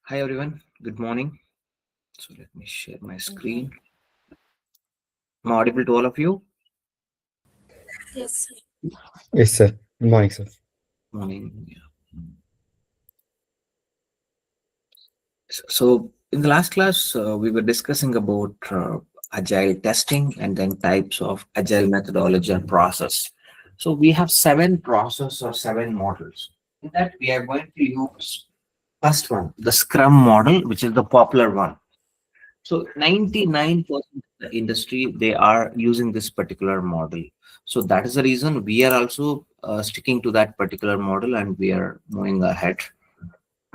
Hi everyone, good morning. So let me share my Yeah. screen. Am I audible to all of you? Yes. Yes, sir. Good morning, sir. Morning. Yeah. So in the last class, we were discussing about agile testing and then types of agile methodology and process. So we have seven process or seven models. In that, we are going to use first one, the Scrum model, which is the popular one. So 99% of the industry, they are using this particular model. So that is the reason we are also sticking to that particular model and we are moving ahead.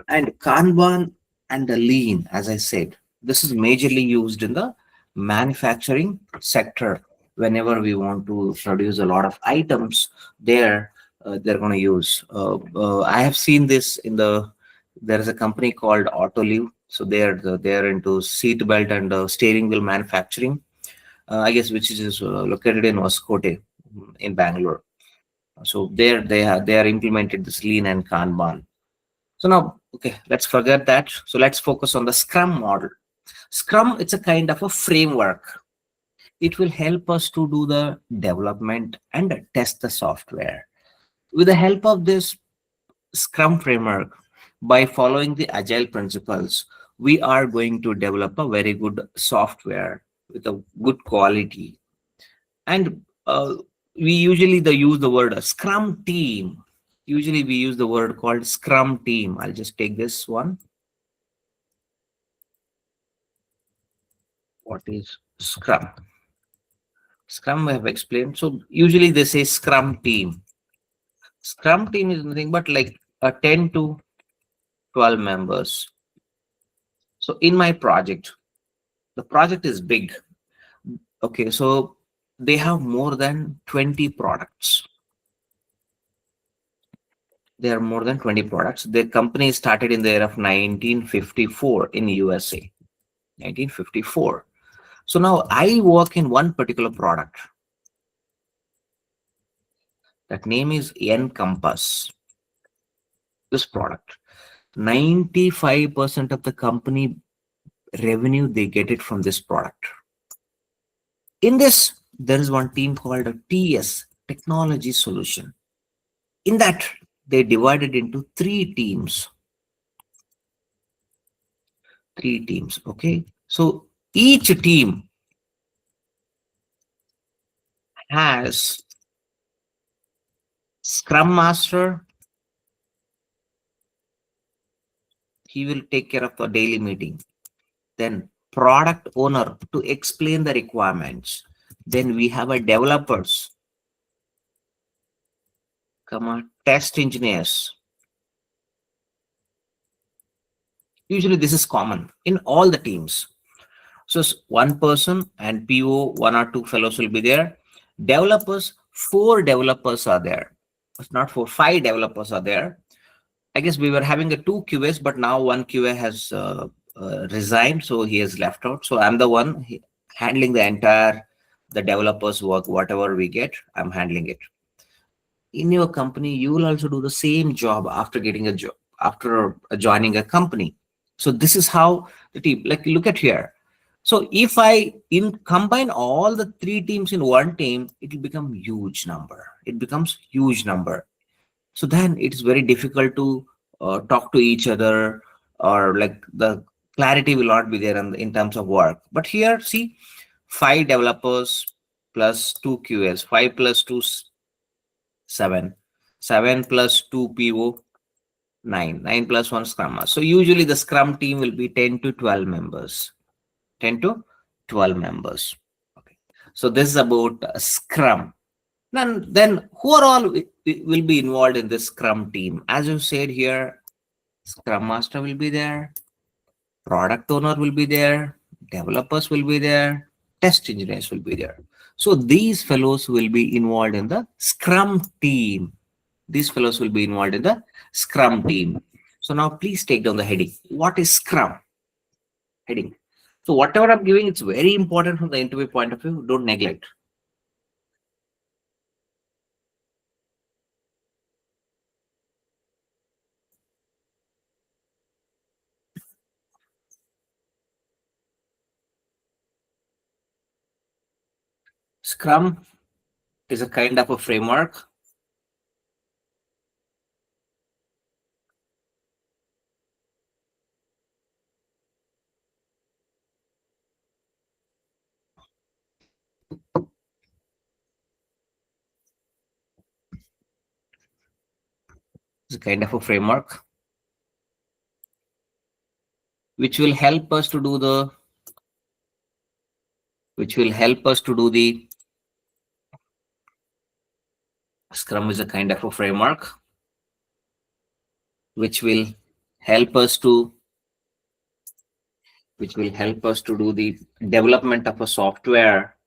And Kanban and the lean, as I said, this is majorly used in the manufacturing sector. Whenever we want to produce a lot of items, there they're going to use. I have seen this in there is a company called Autoliv. So they're into seat belt and steering wheel manufacturing. I guess which is located in Wascote in Bangalore. So there they are implemented this lean and Kanban. So now, okay, let's forget that. So let's focus on the Scrum model. Scrum, it's a kind of a framework. It will help us to do the development and test the software. With the help of this Scrum framework, by following the agile principles, we are going to develop a very good software with a good quality. And we usually use the word Scrum team. Usually we use the word called Scrum team. I'll just take this one. What is Scrum? Scrum I have explained. So usually they say Scrum team. Scrum team is nothing but like a 10 to 12 members. So in my project, the project is big. Okay, so they have more than 20 products. There are more than 20 products. Their company started in the year of 1954 in USA. 1954. So now I work in one particular product. That name is Encompass. This product. 95% of the company revenue they get it from this product. In this, there is one team called a TS, Technology Solution. In that, they divided into three teams. Three teams. Okay. So each team has Scrum Master. He will take care of the daily meeting. Then product owner to explain the requirements. Then we have a developers, comma, test engineers. Usually this is common in all the teams. So one person and PO, one or two fellows will be there. Developers, four developers are there. It's not four, five developers are there. I guess we were having a two QAs, but now one QA has resigned, so he has left out. So I'm the one handling the entire the developers work, whatever we get, I'm handling it. In your company, you will also do the same job after getting a job, after joining a company. So this is how the team, like look at here. So if I combine all the three teams in one team, it will become huge number. It becomes huge number. So then it is very difficult to talk to each other, or like the clarity will not be there in terms of work. But here, see, five developers plus two QS, five plus two, seven, seven plus two PO, nine, nine plus one Scrum Master. So usually the Scrum team will be 10 to 12 members. 10 to 12 members. Okay. So this is about Scrum. Then who are all will be involved in this Scrum team? As you said here, Scrum Master will be there, product owner will be there, developers will be there, test engineers will be there. So these fellows will be involved in the Scrum team. These fellows will be involved in the Scrum team. So now please take down the heading. What is Scrum? Heading. So whatever I'm giving, it's very important from the interview point of view. Don't neglect. Scrum is a kind of a framework is a kind of a framework which will help us to do the which will help us to do the Scrum is a kind of a framework which will help us to do the development of a software,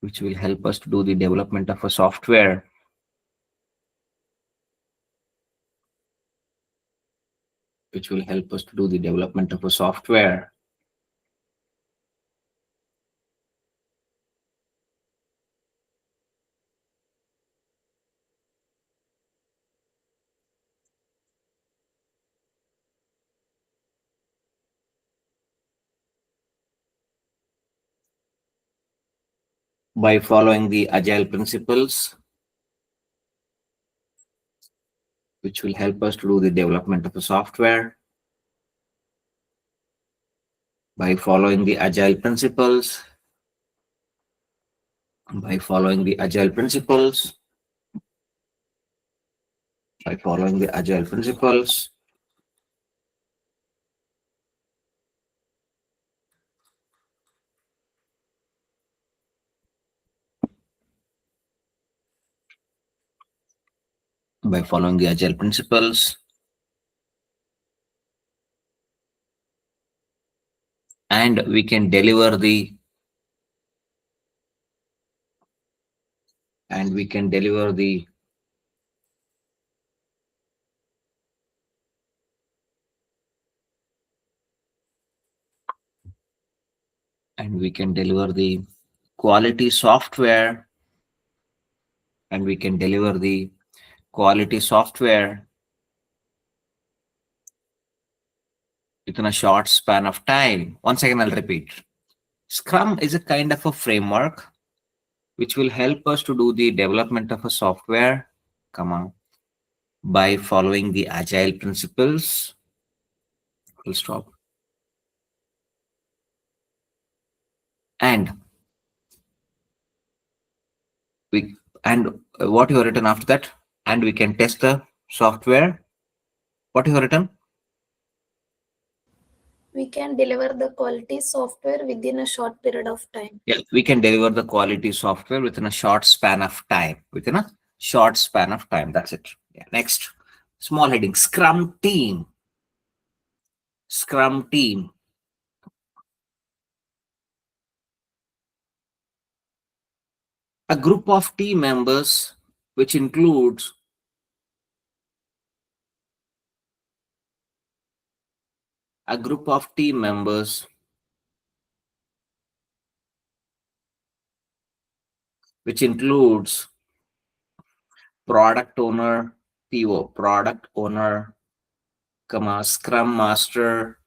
which will help us to do the development of a software which will help us to do the development of a software by following the agile principles, which will help us to do the development of a software by following the agile principles, by following the agile principles, by following the agile principles, by following the agile principles, and we can deliver the and we can deliver the and we can deliver the quality software and we can deliver the quality software within a short span of time. Once again, I'll repeat. Scrum is a kind of a framework which will help us to do the development of a software, comma, by following the agile principles. Full stop. And we and what you have written after that, and we can test the software. What you have written? We can deliver the quality software within a short period of time. Yeah, we can deliver the quality software within a short span of time. Within a short span of time. That's it. Yeah. Next, small heading: Scrum team. Scrum team. A group of team members, which includes a group of team members, which includes product owner, PO, product owner, comma, Scrum master,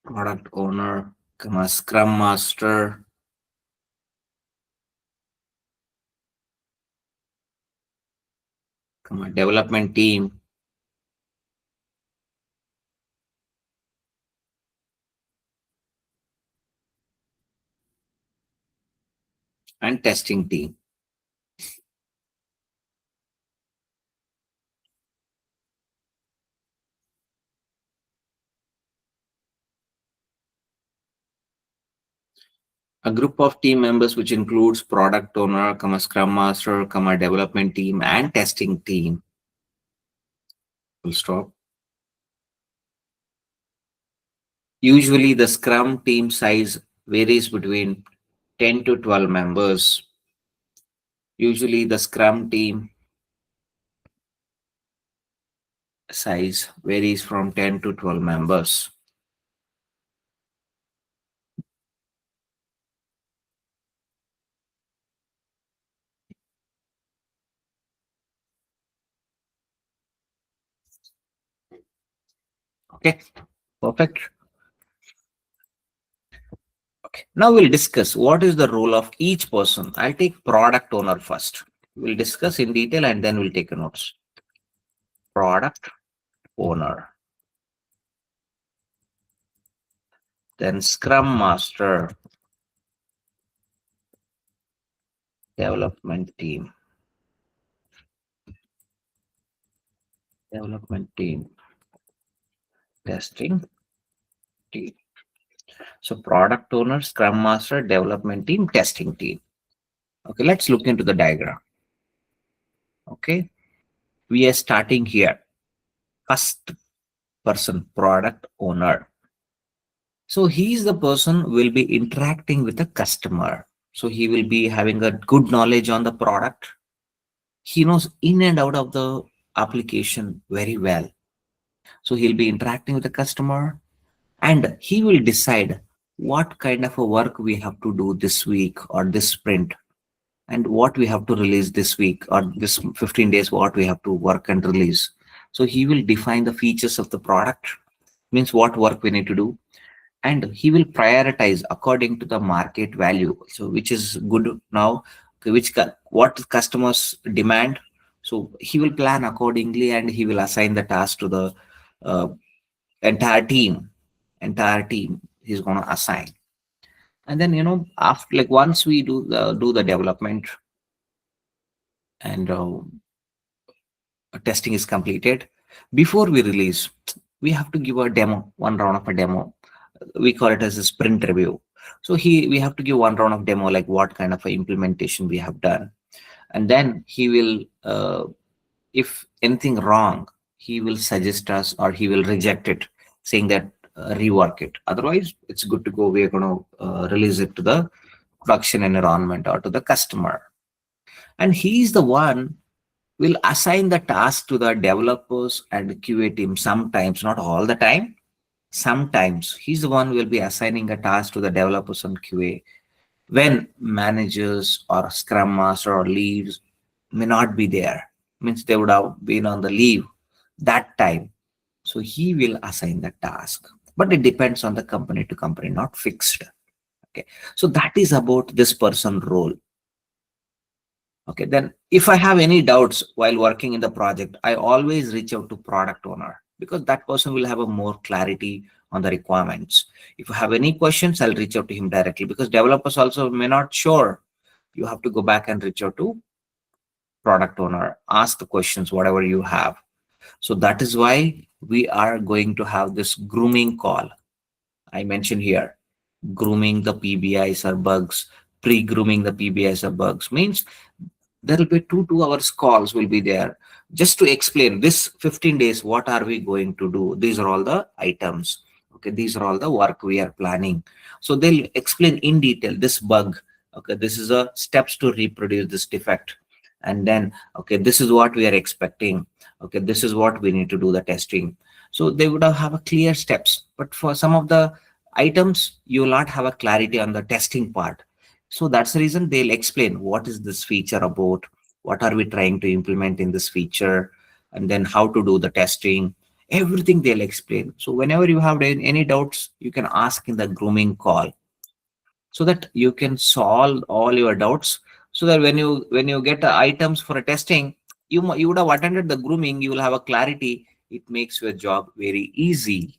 product owner, comma, Scrum master, comma, development team, and testing team. A group of team members which includes product owner, comma, Scrum master, comma, development team, and testing team. Full stop. Usually the Scrum team size varies between 10 to 12 members. Usually the Scrum team size varies from 10 to 12 members. Okay, perfect. Okay. Now we'll discuss what is the role of each person. I'll take product owner first. We'll discuss in detail and then we'll take a notes. Product owner, then Scrum Master, development team, development team, testing team. So product owner, Scrum Master, development team, testing team. Okay, let's look into the diagram. Okay, we are starting here. First person, product owner. So he is the person will be interacting with the customer. So he will be having a good knowledge on the product. He knows in and out of the application very well. So he'll be interacting with the customer and he will decide what kind of a work we have to do this week or this sprint and what we have to release this week or this 15 days, what we have to work and release. So he will define the features of the product, means what work we need to do, and he will prioritize according to the market value, so which is good now, okay, what customers demand. So he will plan accordingly and he will assign the task to the uh, entire team he's going to assign. And then after, like, once we do the development and testing is completed, before we release, we have to give a demo, one round of a demo. We call it as a sprint review. So we have to give one round of demo, like what kind of a implementation we have done, and then he will, if anything wrong, he will suggest us or he will reject it, saying that rework it. Otherwise, it's good to go. We are going to release it to the production environment or to the customer, and he's the one will assign the task to the developers and QA team. Sometimes, not all the time. Sometimes he's the one who will be assigning a task to the developers and QA when managers or scrum master or leads may not be there. Means they would have been on the leave that time. So he will assign the task. But it depends on the company to company, not fixed. Okay. So that is about this person role. Okay, then if I have any doubts while working in the project, I always reach out to product owner because that person will have a more clarity on the requirements. If I have any questions, I'll reach out to him directly because developers also may not sure. You have to go back and reach out to product owner, ask the questions, whatever you have. So that is why we are going to have this grooming call. I mentioned here, grooming the PBIs or bugs, pre-grooming the PBIs or bugs means there will be 2 hours calls will be there just to explain this 15 days what are we going to do, these are all the items, okay, these are all the work we are planning. So they'll explain in detail this bug, okay, this is a steps to reproduce this defect, and then okay, this is what we are expecting, okay, this is what we need to do the testing. So they would have a clear steps, but for some of the items you will not have a clarity on the testing part. So that's the reason they'll explain what is this feature about, what are we trying to implement in this feature, and then how to do the testing. Everything they'll explain. So whenever you have any doubts, you can ask in the grooming call so that you can solve all your doubts. So that when you get the items for a testing, you would have attended the grooming, you will have a clarity. It makes your job very easy.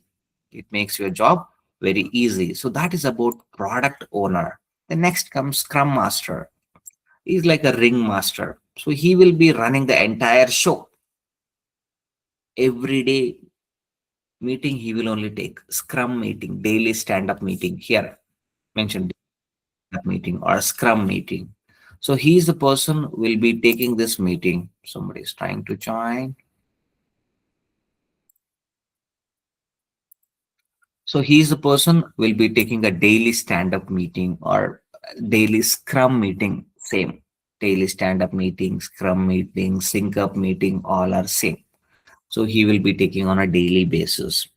It makes your job very easy. So that is about product owner. The next comes Scrum Master. He's like a ring master. So he will be running the entire show. Every day meeting he will only take. Scrum meeting, daily stand-up meeting. Here mentioned stand-up meeting or Scrum meeting. So he's the person will be taking this meeting. Somebody is trying to join. So he's the person will be taking a daily stand-up meeting or daily Scrum meeting. Same. Daily stand-up meeting, Scrum meeting, sync up meeting, all are same. So he will be taking on a daily basis.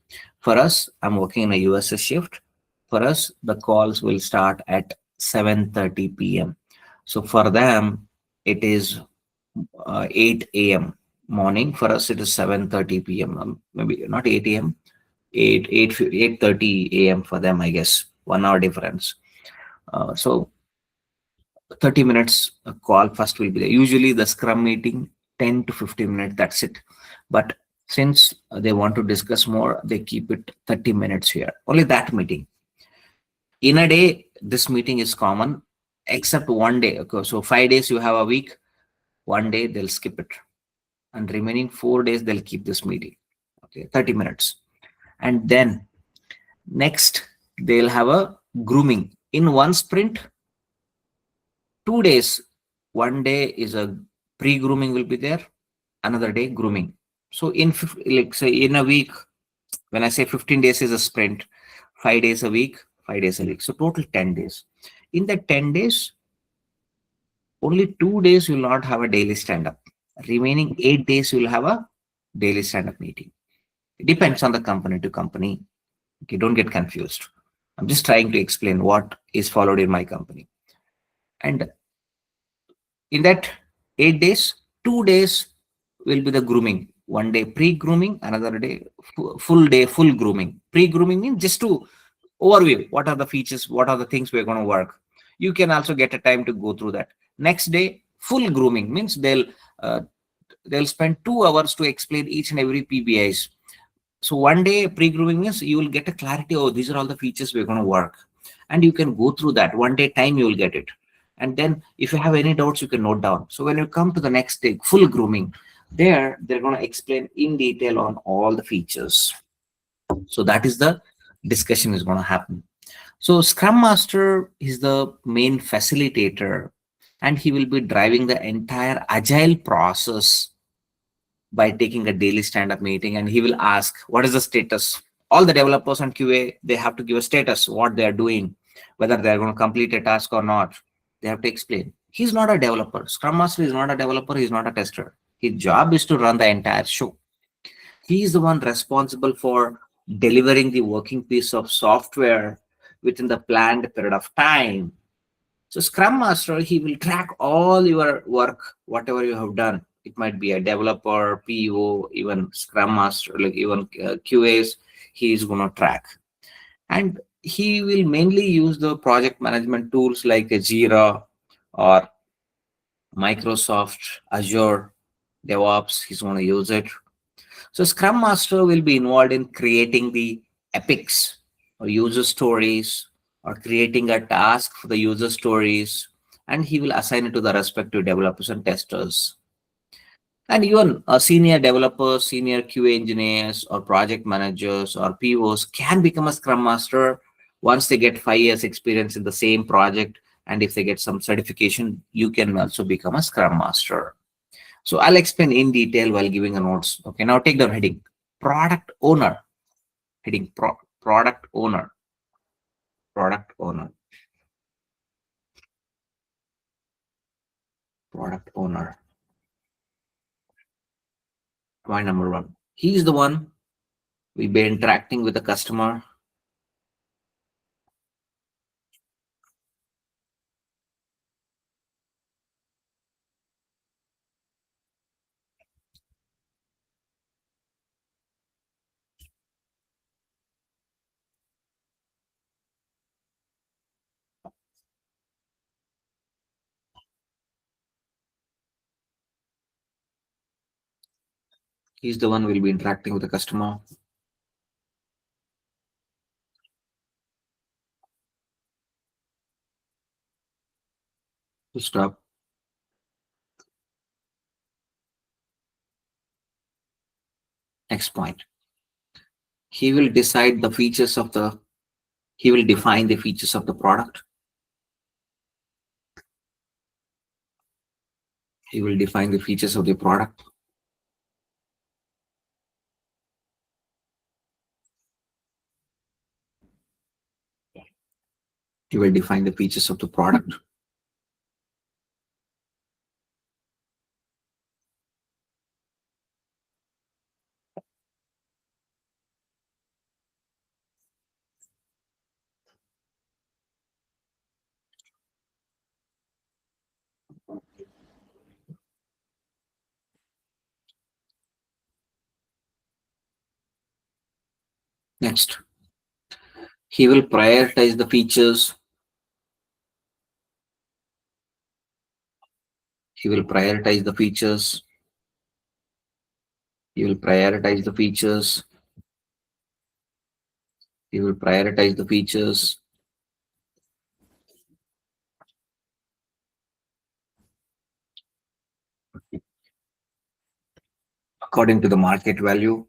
For us, I'm working in a USA shift. For us, the calls will start at 7:30 p.m. So for them, it is 8 a.m. morning. For us, it is 7:30 p.m. Maybe not 8 a.m. 8:30 a.m. for them, I guess. 1 hour difference. So 30 minutes a call first will be there. Usually the scrum meeting 10 to 15 minutes, that's it. But since they want to discuss more, they keep it 30 minutes here. Only that meeting. In a day, this meeting is common, except one day. Okay, so 5 days you have a week, one day they'll skip it. And remaining 4 days they'll keep this meeting. Okay, 30 minutes. And then next they'll have a grooming. In one sprint, 2 days. One day is a pre-grooming will be there, another day grooming. So like say in a week, when I say 15 days is a sprint, 5 days a week, 5 days a week. So total 10 days. In the 10 days, only 2 days you will not have a daily stand-up. Remaining 8 days you will have a daily stand-up meeting. It depends on the company to company. Okay, don't get confused. I'm just trying to explain what is followed in my company. And in that 8 days, 2 days will be the grooming. One day pre-grooming, another day full day full grooming. Pre-grooming means just to overview what are the features, what are the things we're going to work. You can also get a time to go through that. Next day, full grooming means they'll spend 2 hours to explain each and every PBIs. So one day pre-grooming means you will get a clarity. Oh, these are all the features we're going to work, and you can go through that. One day time you will get it, and then if you have any doubts, you can note down. So when you come to the next day, full grooming, they're going to explain in detail on all the features. So that is the discussion is going to happen. So Scrum Master is the main facilitator, and he will be driving the entire agile process by taking a daily stand-up meeting, and he will ask what is the status. All the developers and QA, they have to give a status what they are doing, whether they are going to complete a task or not. They have to explain. He's not a developer. Scrum Master is not a developer. He's not a tester. His job is to run the entire show. He is the one responsible for delivering the working piece of software within the planned period of time. So Scrum Master, he will track all your work, whatever you have done. It might be a developer, PO, even Scrum Master, like even QAs, he is going to track. And he will mainly use the project management tools like a Jira or Microsoft Azure DevOps. He's going to use it. So Scrum Master will be involved in creating the epics or user stories or creating a task for the user stories, and he will assign it to the respective developers and testers. And even senior developers, senior QA engineers or project managers or POs can become a Scrum Master once they get 5 years experience in the same project. And if they get some certification, you can also become a Scrum Master. So I'll explain in detail while giving a notes. Okay, now take down heading. Product owner. Heading product owner. Product owner. Product owner. Point number one. He's the one will be interacting with the customer. He's the one will be interacting with the customer. Full stop. Next point. He will decide the features of the, he will define the features of the product. He will define the features of the product. He will define the features of the product. Next, he will prioritize the features. He will prioritize the features. He will prioritize the features. He will prioritize the features according to the market value.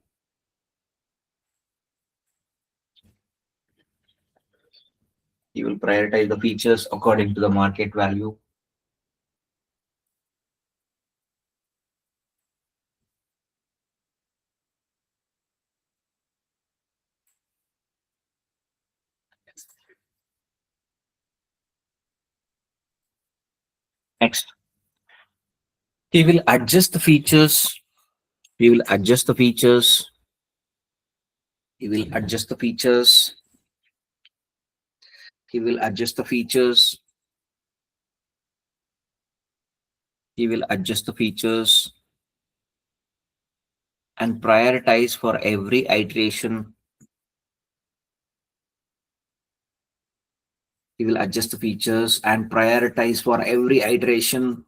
He will prioritize the features according to the market value. Next, he will adjust the features. He will adjust the features. He will adjust the features. He will adjust the features. He will adjust the features and prioritize for every iteration. He will adjust the features and prioritize for every iteration.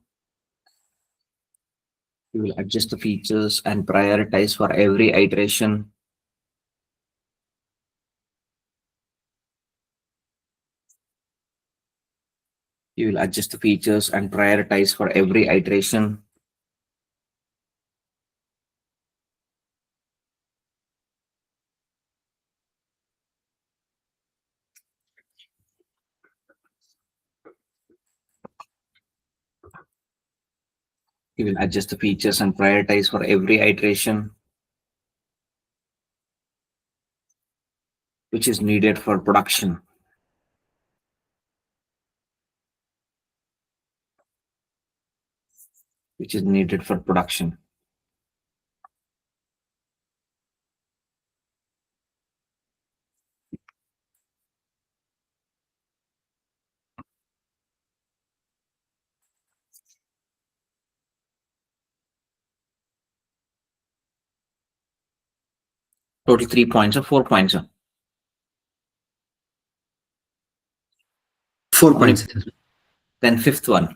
He will adjust the features and prioritize for every iteration. You will adjust the features and prioritize for every iteration. You will adjust the features and prioritize for every iteration which is needed for production. Which is needed for production. Total 3 points or 4 points. 4 points, sir. Then fifth one.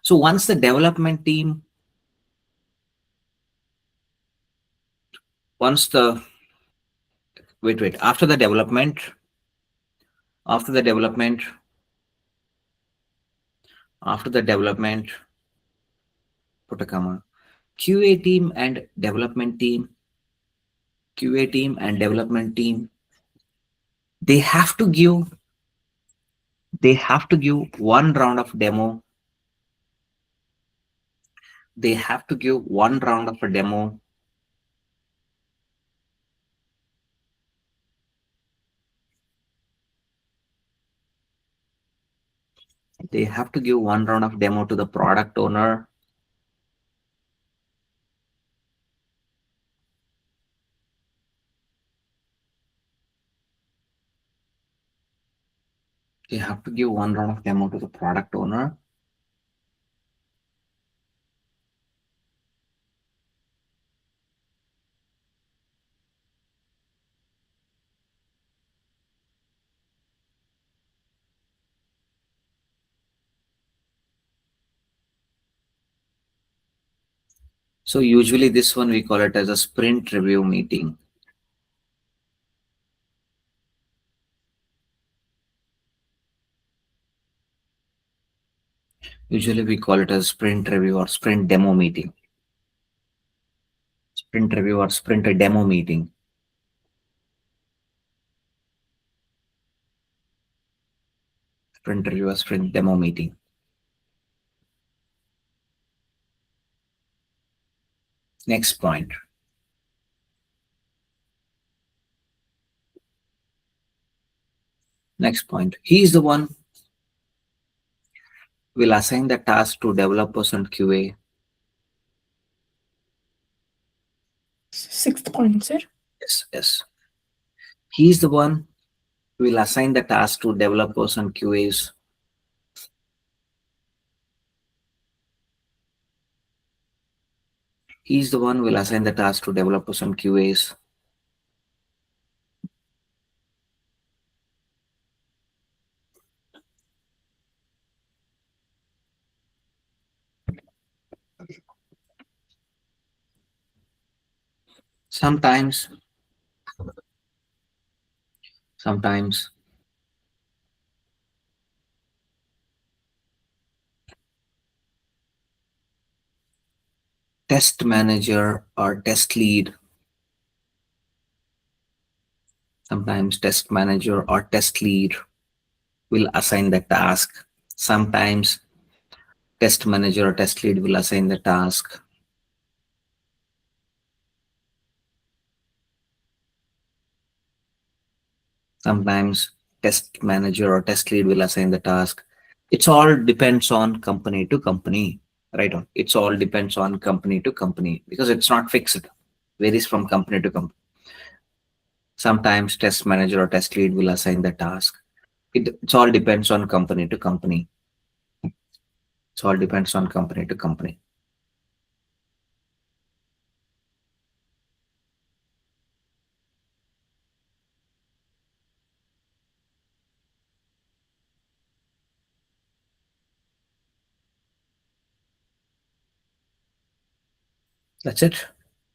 So once the development team, once the wait, after the development, after the development, after the development, put a comma. QA team and development team, QA team and development team, they have to give one round of demo. They have to give one round of a demo. They have to give one round of demo to the product owner. They have to give one round of demo to the product owner. So usually this one we call it as a sprint review meeting. Usually we call it as sprint review or sprint demo meeting. Sprint review or sprint demo meeting. Sprint review or sprint demo meeting. Next point. Next point. He is the one will assign the task to developers and QA. Sixth point, sir. Yes. He is the one who will assign the task to developers and QAs. He is the one who will assign the task to developers and QAs. Sometimes, sometimes test manager or test lead, sometimes test manager or test lead will assign the task. Sometimes test manager or test lead will assign the task. Sometimes test manager or test lead will assign the task. It's all depends on company to company, right? On it's all depends on company to company because it's not fixed, varies from company to company. Sometimes test manager or test lead will assign the task. It's all depends on company to company. It's all depends on company to company. That's it.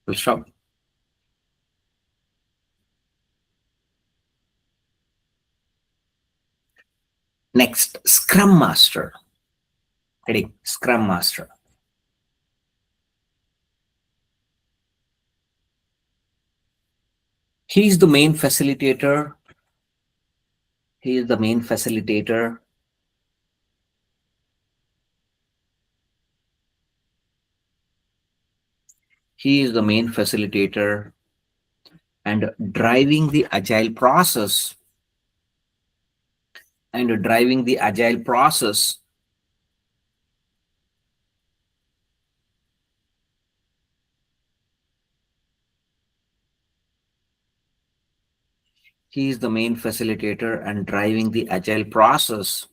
We'll stop. Next, Scrum Master. Heading Scrum Master. He is the main facilitator. He is the main facilitator. He is the main facilitator and driving the agile process. And driving the agile process. He is the main facilitator and driving the agile process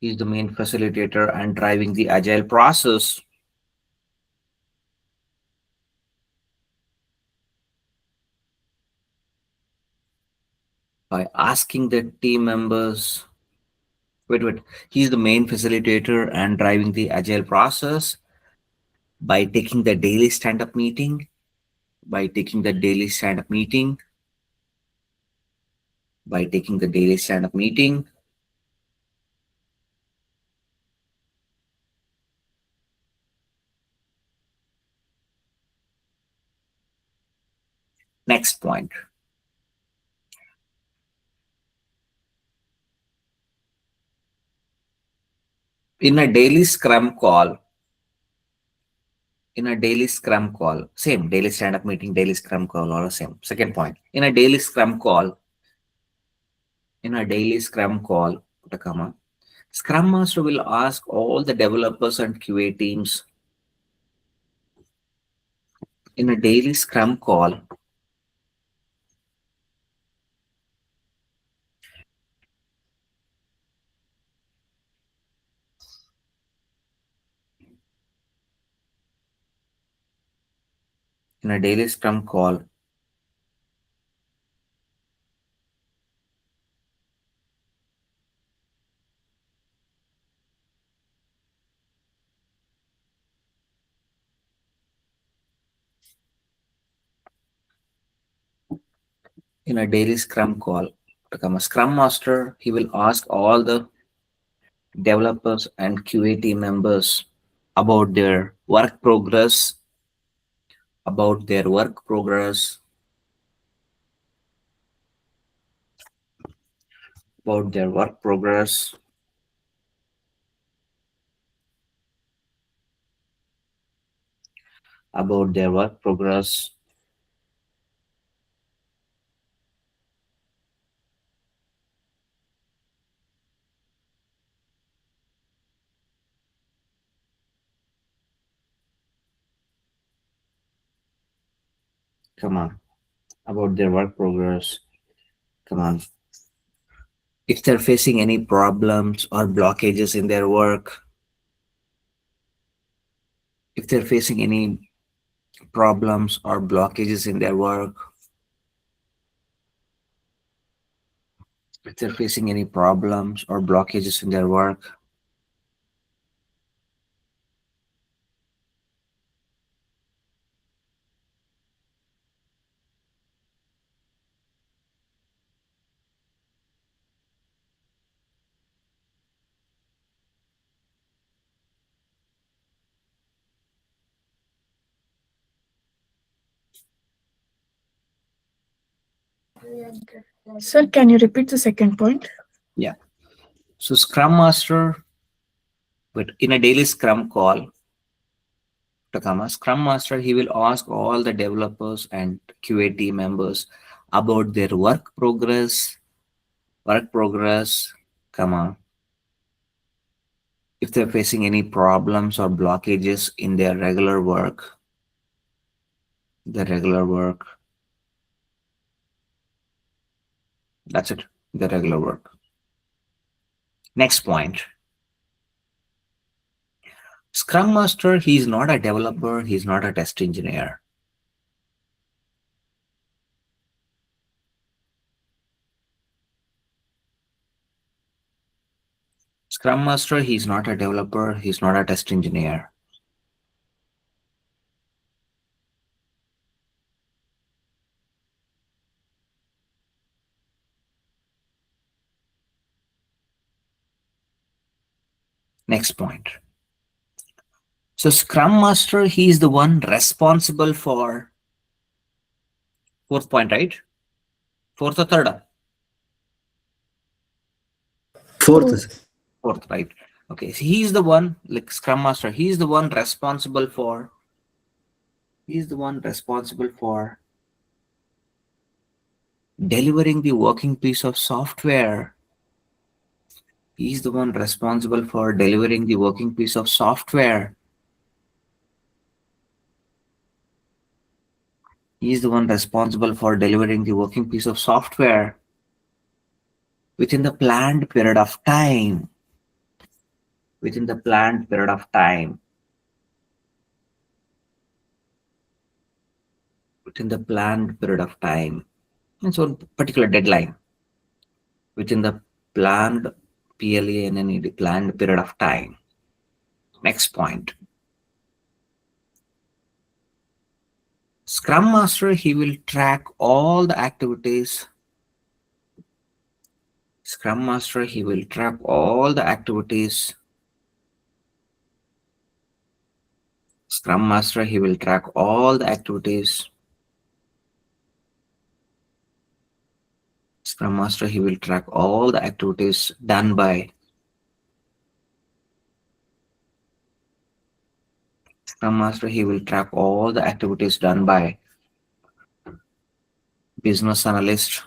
He is the main facilitator and driving the agile process by asking the team members. Wait. He's the main facilitator and driving the agile process by taking the daily stand-up meeting, by taking the daily stand-up meeting, by taking the daily stand-up meeting. Next point. In a daily scrum call, same daily stand-up meeting, daily scrum call, all the same. Second point. In a daily scrum call, put a comma, Scrum Master will ask all the developers and QA teams in a daily Scrum call. In a daily Scrum call, in a daily Scrum call, become a Scrum Master, he will ask all the developers and QA team members about their work progress, about their work progress, about their work progress, about their work progress. Come on, about their work progress. Come on. If they're facing any problems or blockages in their work, if they're facing any problems or blockages in their work, if they're facing any problems or blockages in their work. Sir, can you repeat the second point? Yeah. So Scrum Master, but in a daily Scrum call, Takama, Scrum Master, he will ask all the developers and QA team members about their work progress, comma, if they're facing any problems or blockages in their regular work. That's it, the regular work. Next point. Scrum Master, he's not a developer, he's not a test engineer. Scrum Master, he's not a developer, he's not a test engineer. Next point. So Scrum Master, he's the one responsible for fourth point, right? Fourth or third? Fourth, sir. Fourth, right? Okay, so he's the one, like Scrum Master, he's the one responsible for delivering the working piece of software. He's the one responsible for delivering the working piece of software. He's the one responsible for delivering the working piece of software within the planned period of time. Within the planned period of time. Within the planned period of time. And so particular deadline. Within the planned PLANNED planned period of time. Next point. Scrum Master, he will track all the activities. Scrum Master, he will track all the activities. Scrum Master, he will track all the activities. Scrum Master, he will track all the activities done by Scrum Master, he will track all the activities done by business analyst,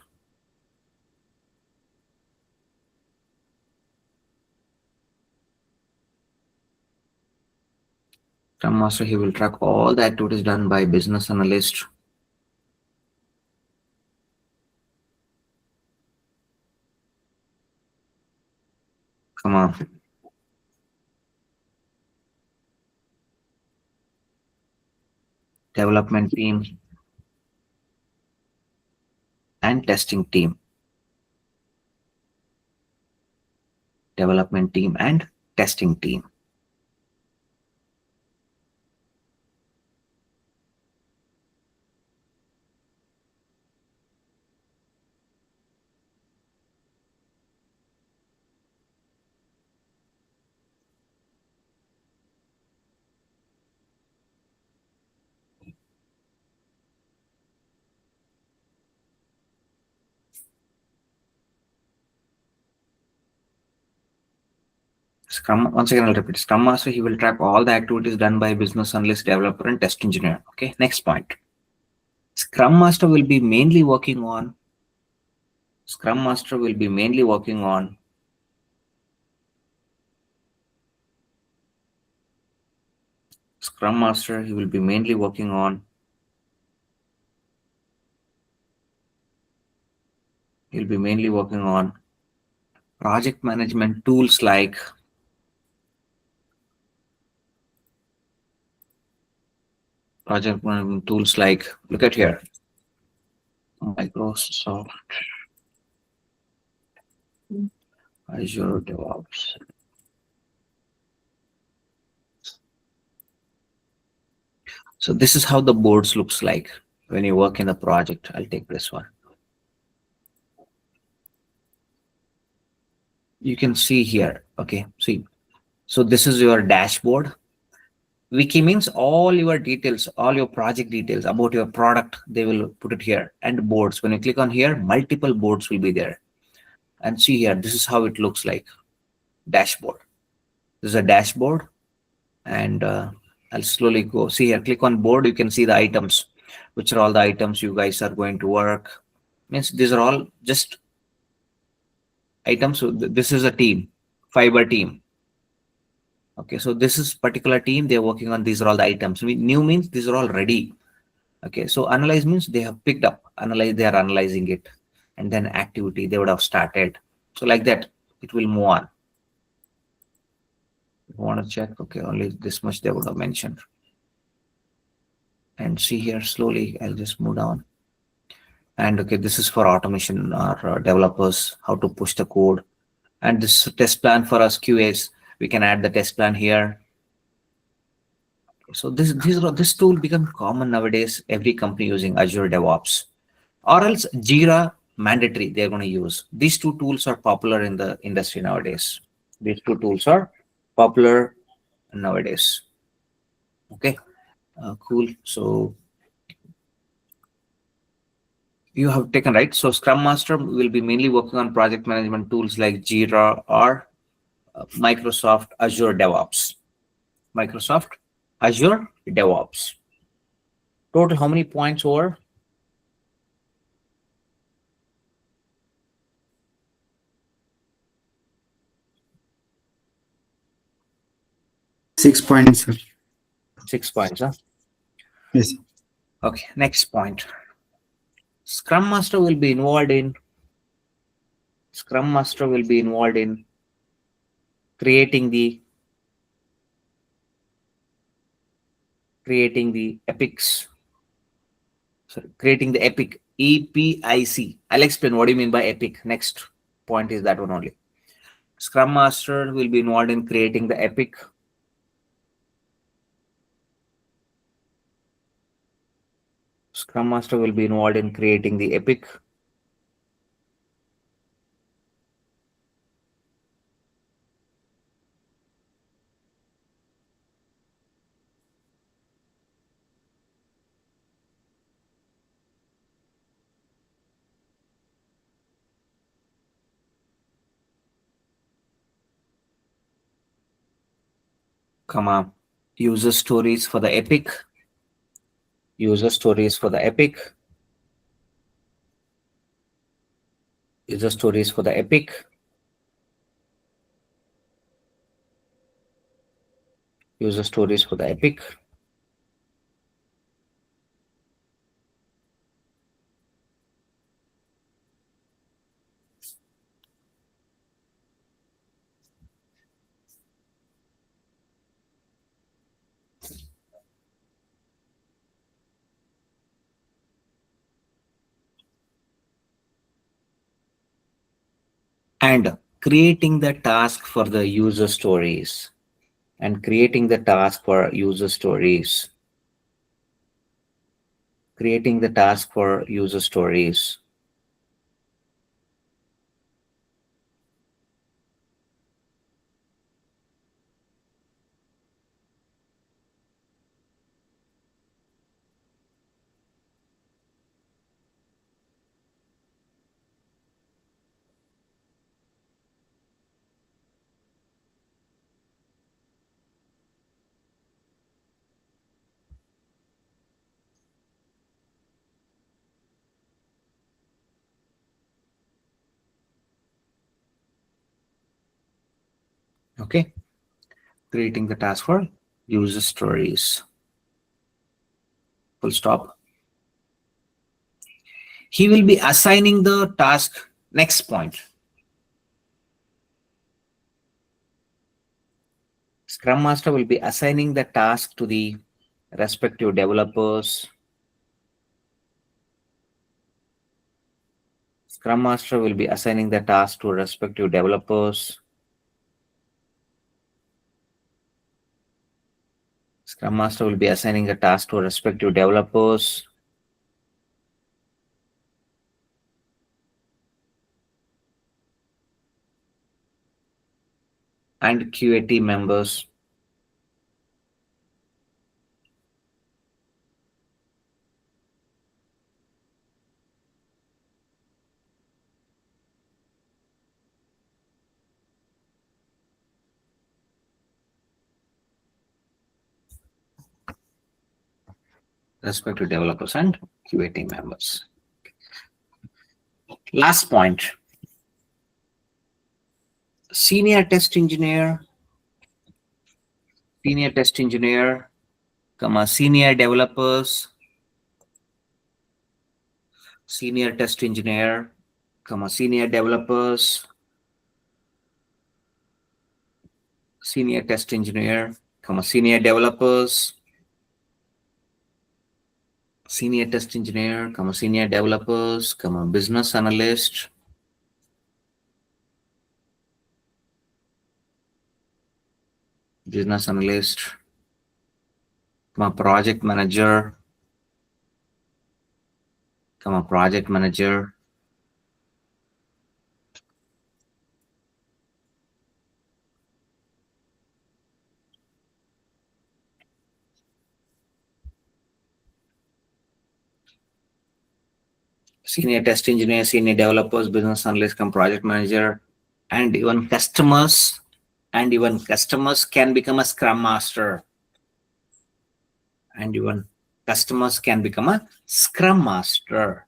Scrum Master, he will track all the activities done by business analyst, come on, development team, and testing team. Development team and testing team. Scrum, once again I'll repeat. Scrum Master, he will track all the activities done by business analyst, developer, and test engineer. Okay, next point. Scrum Master will be mainly working on Scrum Master will be mainly working on Scrum Master, he will be mainly working on he'll be mainly working on project management tools like look at here, Microsoft Azure DevOps. So this is how the boards looks like when you work in a project. I'll take this one. You can see here. Okay, see. So this is your dashboard. Wiki means all your details, all your project details about your product. They will put it here. And boards. When you click on here, multiple boards will be there. And see here. This is how it looks like. Dashboard. This is a dashboard, and I'll slowly go. See here. Click on board. You can see the items, which are all the items you guys are going to work. Means these are all just items. So this is a team, fiber team. Okay, so this is particular team. They're working on these are all the items. New means these are all ready. Okay, so analyze means they have picked up. Analyze, they are analyzing it, and then activity they would have started. So like that, it will move on. If you want to check, okay, only this much they would have mentioned. And see here slowly. I'll just move down. And okay, this is for automation or developers, how to push the code. And this test plan for us QAs, we can add the test plan here. So this tool become common nowadays. Every company using Azure DevOps, or else Jira mandatory they're going to use. These two tools are popular in the industry nowadays. These two tools are popular nowadays. Okay, cool. So you have taken right. So Scrum Master will be mainly working on project management tools like Jira or Microsoft Azure DevOps. Microsoft Azure DevOps. Total how many points over? 6 points, sir. 6 points, huh? Yes. Okay, next point. Scrum Master will be involved in creating the epics. Sorry, creating the epic, EPIC. I'll explain what do you mean by epic. Next point is that one only. Scrum Master will be involved in creating the epic. Scrum Master will be involved in creating the epic. Comma, user stories for the epic. User stories for the epic. User stories for the epic. User stories for the epic. And creating the task for the user stories. And creating the task for user stories. Creating the task for user stories. Okay, creating the task for user stories. Full stop. He will be assigning the task. Next point. Scrum Master will be assigning the task to the respective developers. Scrum Master will be assigning the task to respective developers. Scrum Master will be assigning a task to respective developers. And QA team members. Respective developers and QA team members. Last point. Senior test engineer, senior developers, senior test engineer, senior developers, senior test engineer, senior developers, senior test engineer, senior developers, business analyst, project manager, project manager, senior test engineer, senior developers, business analyst, project manager, and even customers. And even customers can become a Scrum Master. And even customers can become a Scrum Master.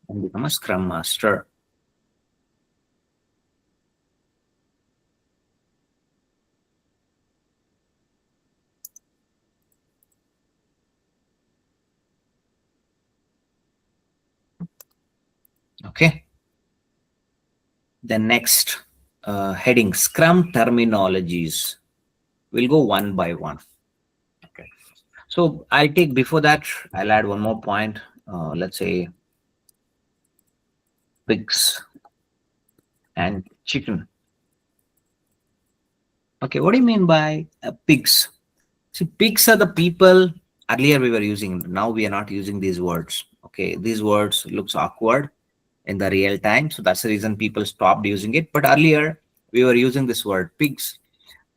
And become a Scrum Master. Okay. The next heading, Scrum terminologies. We'll go one by one. Okay. So I'll take, before that, I'll add one more point. Let's say pigs and chicken. Okay, what do you mean by pigs? See, pigs are the people earlier we were using. Now we are not using these words. Okay, these words looks awkward in the real time. So that's the reason people stopped using it. But earlier we were using this word pigs.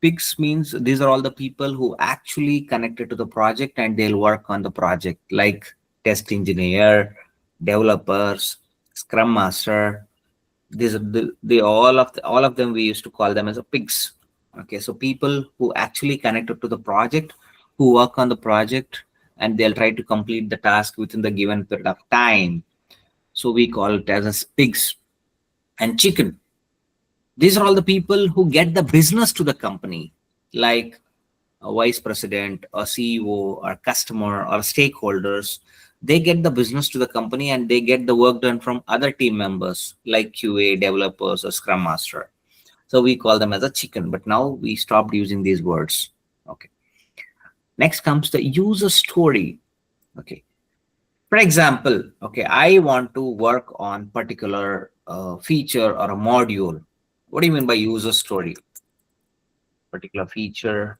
Pigs means these are all the people who actually connected to the project and they'll work on the project, like test engineer, developers, Scrum Master. These are all of them we used to call them as a pigs. Okay, so people who actually connected to the project, who work on the project, and they'll try to complete the task within the given period of time. So we call it as pigs. And chicken, these are all the people who get the business to the company, like a vice president, a CEO, or customer, or stakeholders. They get the business to the company and they get the work done from other team members like QA, developers, or Scrum Master. So we call them as a chicken, but now we stopped using these words. Okay. Next comes the user story. Okay. For example, okay, I want to work on particular feature or a module. What do you mean by user story? Particular feature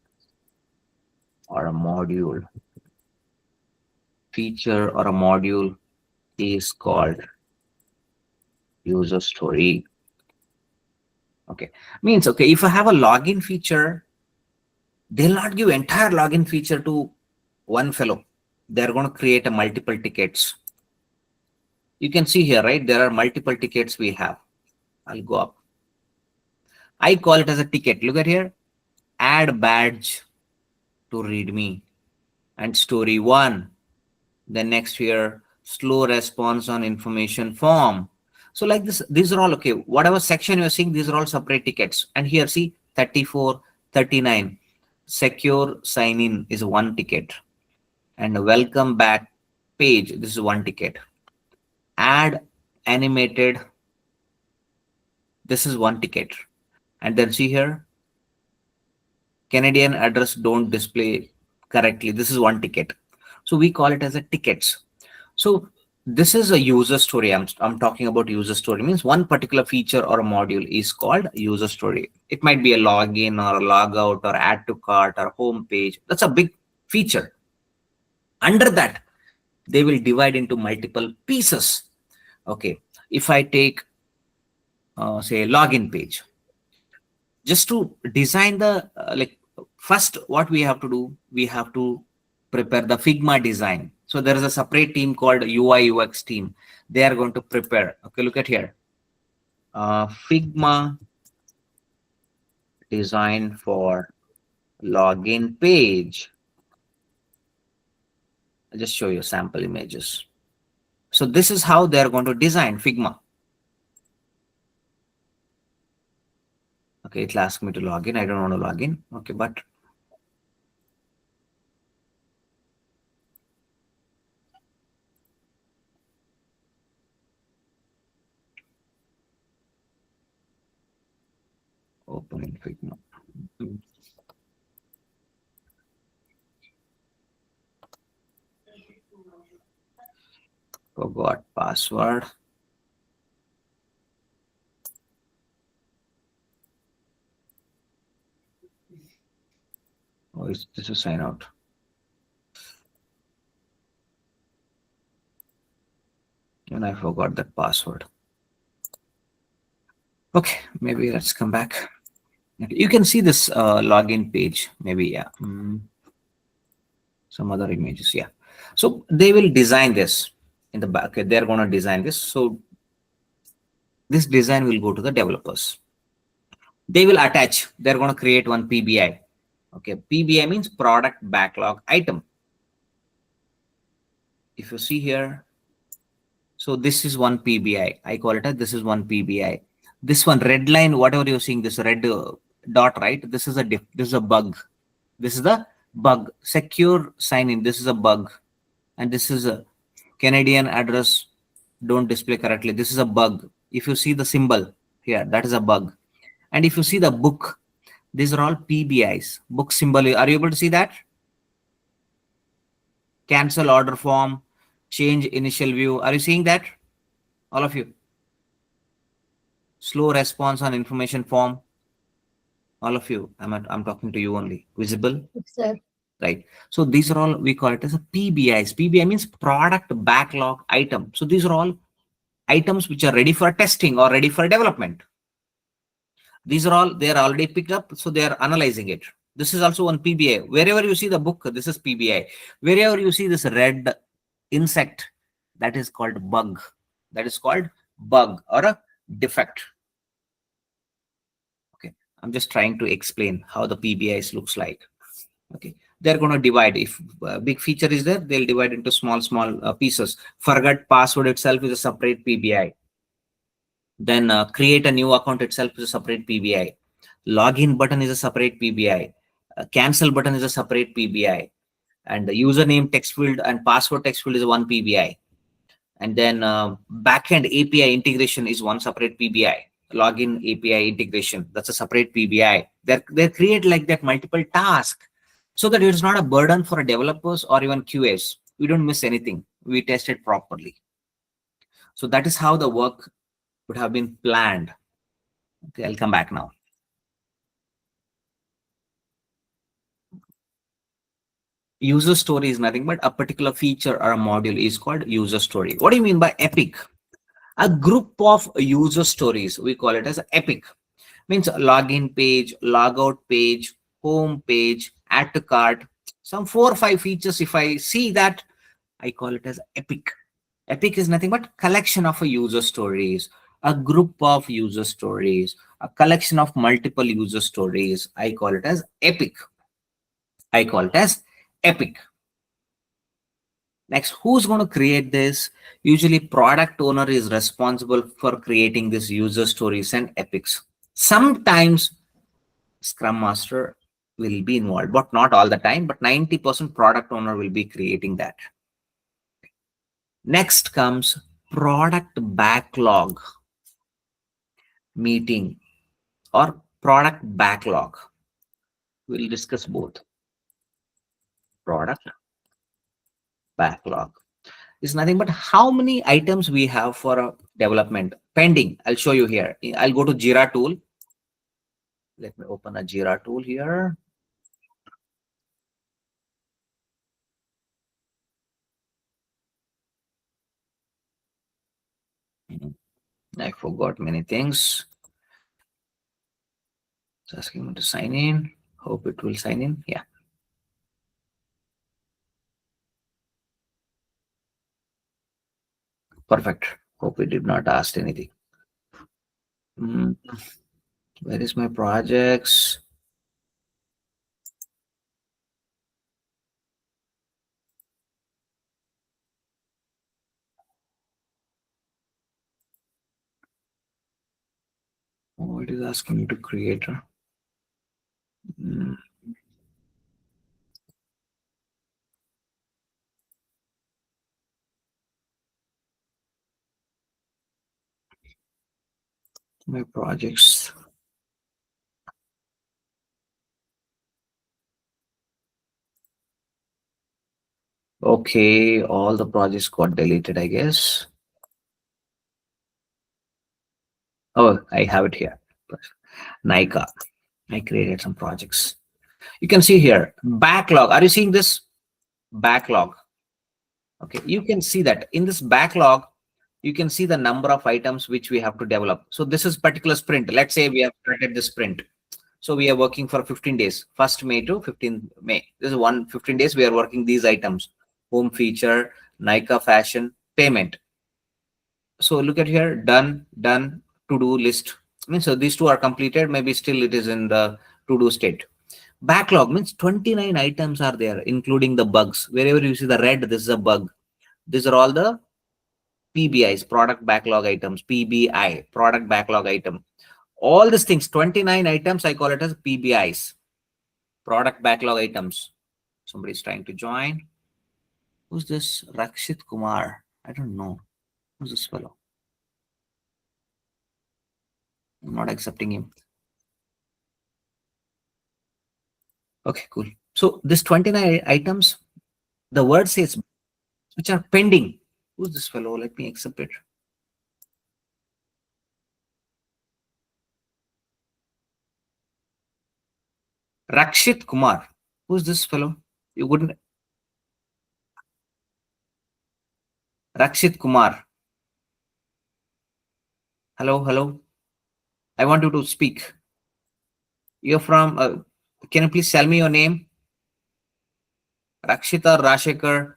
or a module. Feature or a module is called user story. Okay, means, okay, if I have a login feature, they'll not give entire login feature to one fellow. They're going to create a multiple tickets. You can see here, right? There are multiple tickets we have. I'll go up. I call it as a ticket. Look at here. Add badge to readme and story 1. Then next here, slow response on information form. So like this, these are all okay. Whatever section you're seeing, these are all separate tickets. And here, see, 34, 39. Secure sign in is one ticket. and a welcome back page. This is one ticket. Add animated. This is one ticket. And then see here, Canadian address don't display correctly. This is one ticket. So we call it as a tickets. So this is a user story. I'm talking about user story, means one particular feature or a module is called user story. It might be a login or a logout or add to cart or home page. That's a big feature. Under that, they will divide into multiple pieces. Okay. If I take, say, login page, just to design the, first, what we have to do, we have to prepare the Figma design. So there is a separate team called UI UX team. They are going to prepare. Okay, look at here. Figma design for login page. I'll just show you sample images. So this is how they are going to design Figma. Okay, it'll ask me to log in. I don't want to log in. Okay, but opening Figma. Forgot password. Oh, this is sign out. And I forgot that password. Okay, maybe let's come back. Okay, you can see this login page. Maybe, yeah. Some other images, yeah. So they will design this in the back. Okay, they're going to design this. So this design will go to the developers. They will attach. They're going to create one PBI. Okay, PBI means product backlog item. If you see here, so this is one PBI. I call it as this is one PBI. This one red line, whatever you're seeing, this red dot, right? This is a bug. This is the bug. Secure sign in. This is a bug, and this is a Canadian address don't display correctly. This is a bug. If you see the symbol here, that is a bug. And if you see the book, these are all PBIs. Book symbol. Are you able to see that? Cancel order form, change initial view. Are you seeing that? All of you. Slow response on information form. All of you. I'm talking to you only. Visible? Sir. Right. So these are all, we call it as a PBIs. PBI means product backlog item. So these are all items which are ready for testing or ready for development. These are all, they are already picked up. So they are analyzing it. This is also one PBI. Wherever you see the book, this is PBI. Wherever you see this red insect, that is called bug. That is called bug or a defect. Okay. I'm just trying to explain how the PBIs looks like. Okay. They're going to divide. If a big feature is there, they'll divide into small pieces. Forget password itself is a separate PBI. Then create a new account itself is a separate PBI. Login button is a separate PBI. Cancel button is a separate PBI. And the username text field and password text field is one PBI. And then backend API integration is one separate PBI. Login API integration, that's a separate PBI. They create like that multiple tasks so that it's not a burden for developers or even QAs. We don't miss anything. We test it properly. So that is how the work would have been planned. Okay, I'll come back now. User story is nothing but a particular feature or a module is called user story. What do you mean by epic? A group of user stories, we call it as epic. Means login page, logout page, home page, add to cart, some 4 or 5 features. If I see that, I call it as epic. Epic is nothing but collection of user stories, a group of user stories, a collection of multiple user stories. I call it as epic. I call it as epic. Next, who's going to create this? Usually product owner is responsible for creating these user stories and epics. Sometimes Scrum Master will be involved, but not all the time, but 90% product owner will be creating that. Next comes product backlog meeting or product backlog. We'll discuss both. Product backlog is nothing but how many items we have for a development pending. I'll show you here. I'll go to Jira tool. Let me open a Jira tool here. I forgot many things. It's asking me to sign in. Hope it will sign in. Yeah. Perfect. Hope it did not ask anything. Where is my projects? Oh, it is asking me to create. Mm, My projects. Okay, all the projects got deleted, I guess. Oh, I have it here. Nika. I created some projects. You can see here, backlog. Are you seeing this? Backlog. Okay, you can see that in this backlog, you can see the number of items which we have to develop. So this is particular sprint. Let's say we have started the sprint. So we are working for 15 days, 1st May to 15th May. This is 15 days we are working these items. Home feature, Nika fashion, payment. So look at here, done, to-do list. So these two are completed. Maybe still it is in the to-do state. Backlog means 29 items are there, including the bugs. Wherever you see the red, this is a bug. These are all the PBIs, product backlog items, PBI, product backlog item. All these things, 29 items, I call it as PBIs, product backlog items. Somebody's trying to join. Who's this? Rakshit Kumar. I don't know. Who's this fellow? I'm not accepting him. Okay, cool. So this 29 items, the word says which are pending. Who's this fellow? Let me accept it. Rakshit Kumar. Who's this fellow? You wouldn't. Rakshit Kumar. Hello, hello. I want you to speak. You're from, can you please tell me your name? Rakshita Rashekar.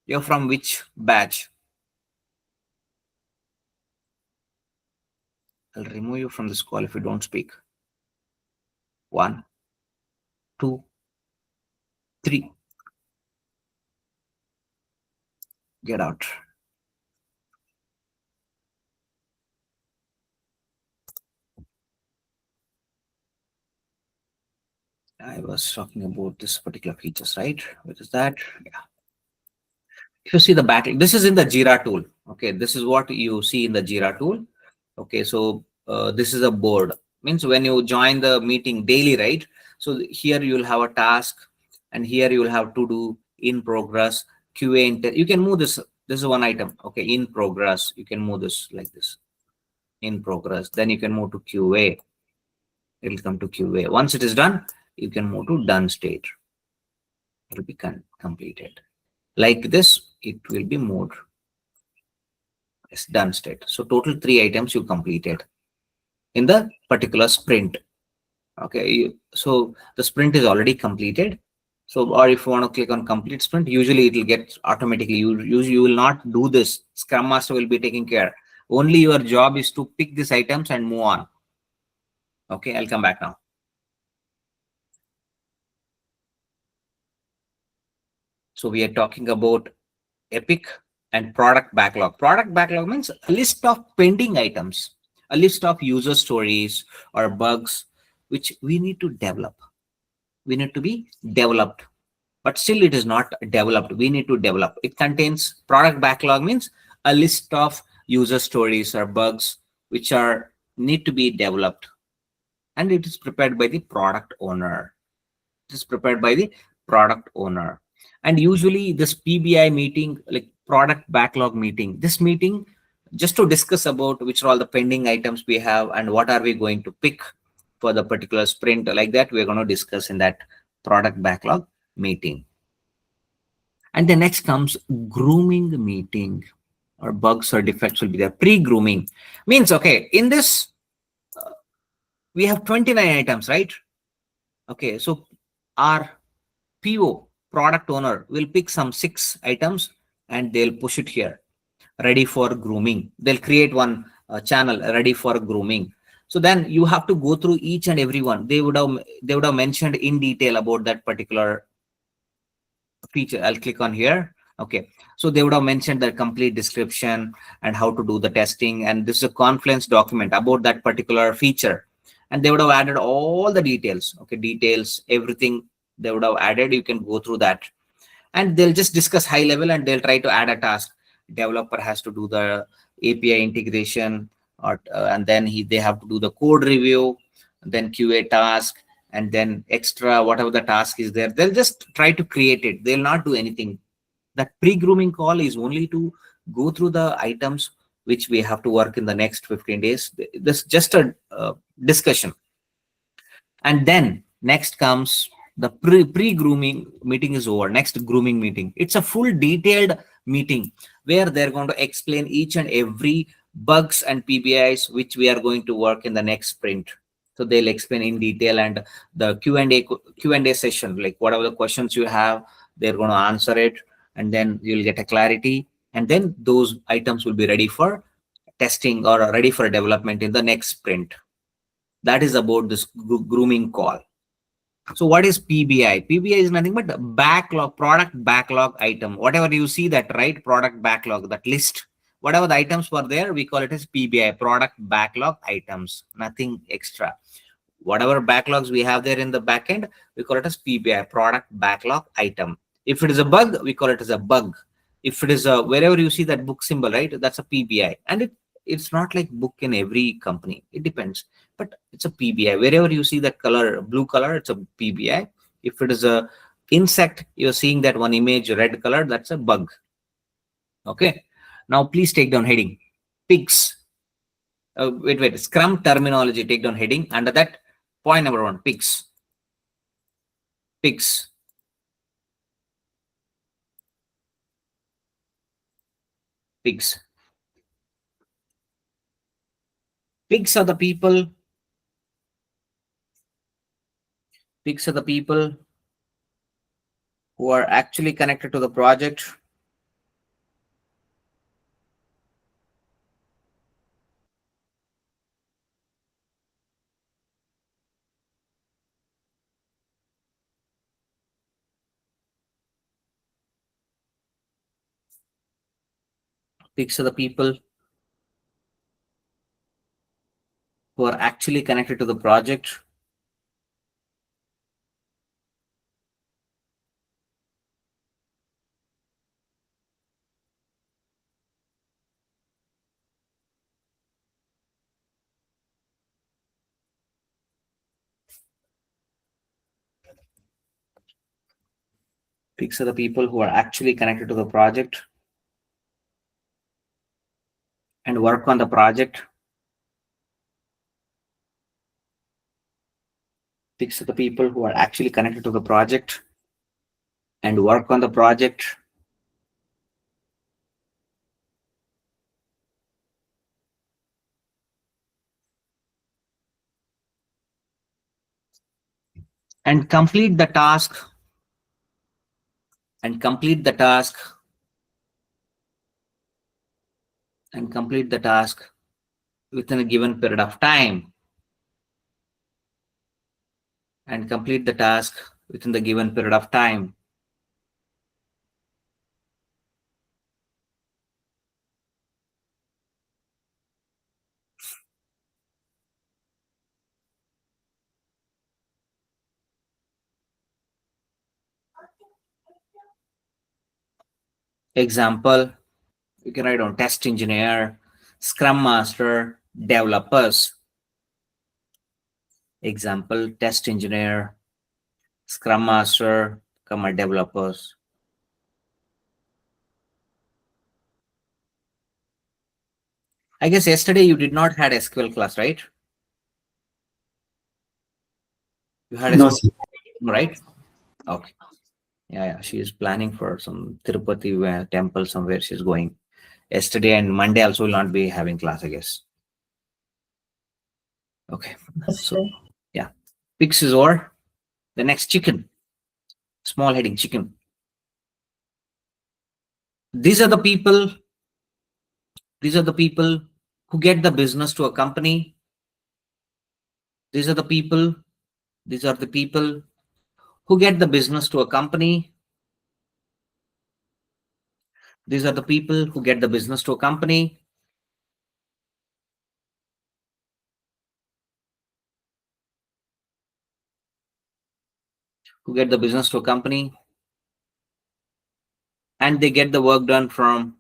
You're from which batch? I'll remove you from this call if you don't speak. 1, 2, 3. Get out. I was talking about this particular features, right? What is that? Yeah. If you see the backlog, this is in the Jira tool. Okay, this is what you see in the Jira tool. Okay, so this is a board. Means when you join the meeting daily, right? So here you'll have a task, and here you will have to do in progress, QA. You can move this. This is one item. Okay, in progress. You can move this like this. In progress. Then you can move to QA. It will come to QA. Once it is done, you can move to done state. It will be completed. Like this, it will be moved. It's done state. So total 3 items you completed in the particular sprint. Okay, so the sprint is already completed. So, or if you want to click on complete sprint, usually it will get automatically. You will not do this. Scrum Master will be taking care. Only your job is to pick these items and move on. Okay, I'll come back now. So we are talking about Epic and product backlog. Product backlog means a list of pending items, a list of user stories or bugs which we need to develop. we need to be developed, but still it is not developed. We need to develop. It contains product backlog, means a list of user stories or bugs which are need to be developed, and it is prepared by the product owner. It is prepared by the product owner. And usually this PBI meeting, like product backlog meeting, this meeting just to discuss about which are all the pending items we have and what are we going to pick for the particular sprint, like that we're going to discuss in that product backlog meeting. And the next comes grooming meeting, or bugs or defects will be there. Pre-grooming means, okay, in this we have 29 items, right? Okay, so our PO, product owner, will pick some 6 items and they'll push it here, ready for grooming. They'll create one channel ready for grooming. So then you have to go through each and every one. They would have mentioned in detail about that particular feature. I'll click on here. Okay, so they would have mentioned the complete description and how to do the testing, and this is a Confluence document about that particular feature, and they would have added all the details. Okay, details, everything they would have added. You can go through that, and they'll just discuss high level and they'll try to add a task. Developer has to do the API integration, or and then they have to do the code review, then QA task, and then extra whatever the task is there. They'll just try to create it. They'll not do anything. That pre-grooming call is only to go through the items which we have to work in the next 15 days. This is just a discussion. And then next comes the pre-grooming meeting is over. Next grooming meeting, it's a full detailed meeting where they're going to explain each and every bugs and PBIs which we are going to work in the next sprint. So they'll explain in detail, and the Q&A session, like whatever the questions you have, they're going to answer it, and then you'll get a clarity, and then those items will be ready for testing or ready for development in the next sprint. That is about this grooming call. So what is PBI? PBI is nothing but backlog, product backlog item. Whatever you see that, right, product backlog, that list, whatever the items were there, we call it as PBI, product backlog items, nothing extra. Whatever backlogs we have there in the backend, we call it as PBI, product backlog item. If it is a bug, we call it as a bug. If it is a, wherever you see that book symbol, right, that's a PBI. And it's not like book in every company. It depends, but it's a PBI. Wherever you see that color, blue color, it's a PBI. If it is a insect, you're seeing that one image, red color, that's a bug. Okay. Now please take down heading. Pigs. Wait. Scrum terminology. Take down heading. Under that, point number 1, pigs. Pigs. Pigs. Pigs are the people. Pigs are the people who are actually connected to the project. Pigs are the people who are actually connected to the project. Pigs are the people who are actually connected to the project and work on the project. Pigs are the people who are actually connected to the project and work on the project. And complete the task. And complete the task. And complete the task within a given period of time. And complete the task within the given period of time. Example, you can write on test engineer, scrum master, developers. Example, test engineer, scrum master, comma developers. I guess yesterday you did not had SQL class, right? You had No, SQL, sir. right? Okay. Yeah. She is planning for some Tirupati temple somewhere she's going. Yesterday and Monday also will not be having class, I guess. Okay. So yeah. Pigs is over. The next chicken. Small heading chicken. These are the people. These are the people who get the business to a company. These are the people. These are the people who get the business to a company. These are the people who get the business to a company. Who get the business to a company, and they get the work done from,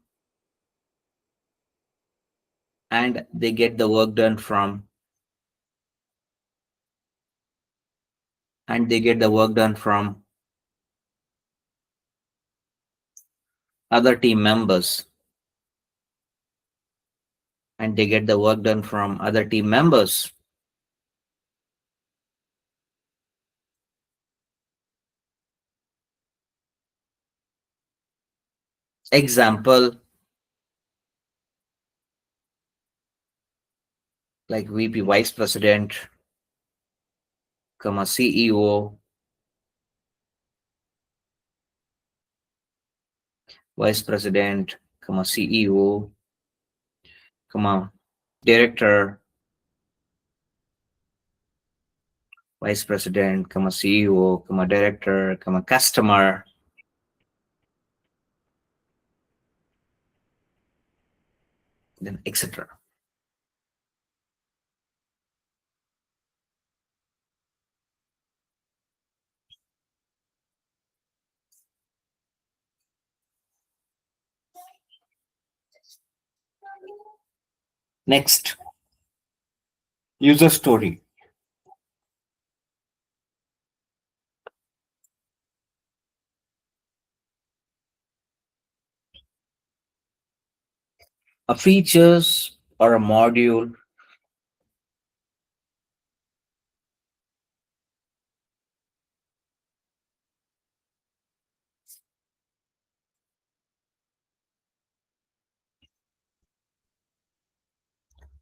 and they get the work done from, and they get the work done from other team members, and they get the work done from other team members. Example, like VP Vice President, comma CEO, Vice President, comma CEO, comma Director, Vice President, comma CEO, comma Director, comma Customer, then etc. Next, user story. A features or a module.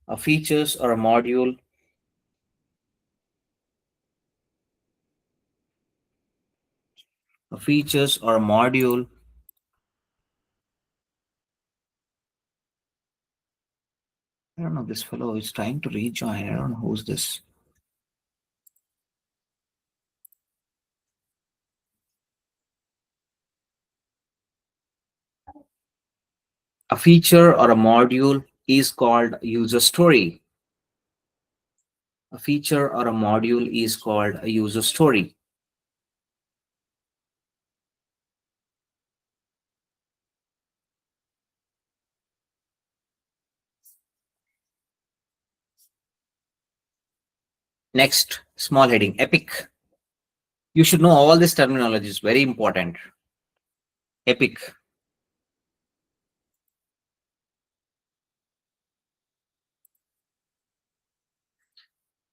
A features or a module. A features or a module. I don't know. This fellow is trying to rejoin. I don't know who's this. A feature or a module is called user story. A feature or a module is called a user story. Next, small heading, epic. You should know all this terminology is very important. Epic.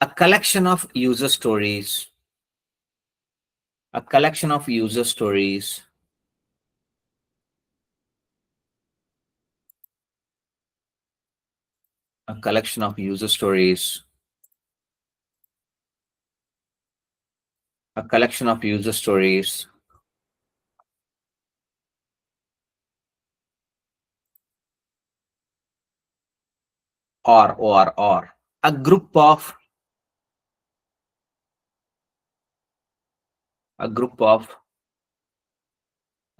A collection of user stories. A collection of user stories. A collection of user stories. A collection of user stories. Or. A group of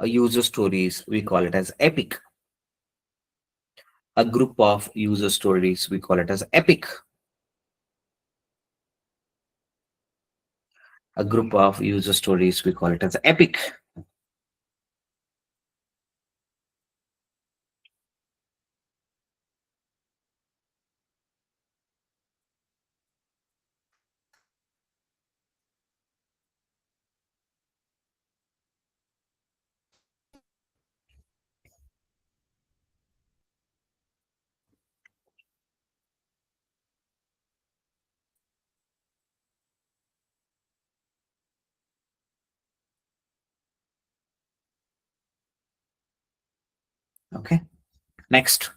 user stories, we call it as epic. A group of user stories, we call it as epic. A group of user stories, we call it as epic. Okay. Next.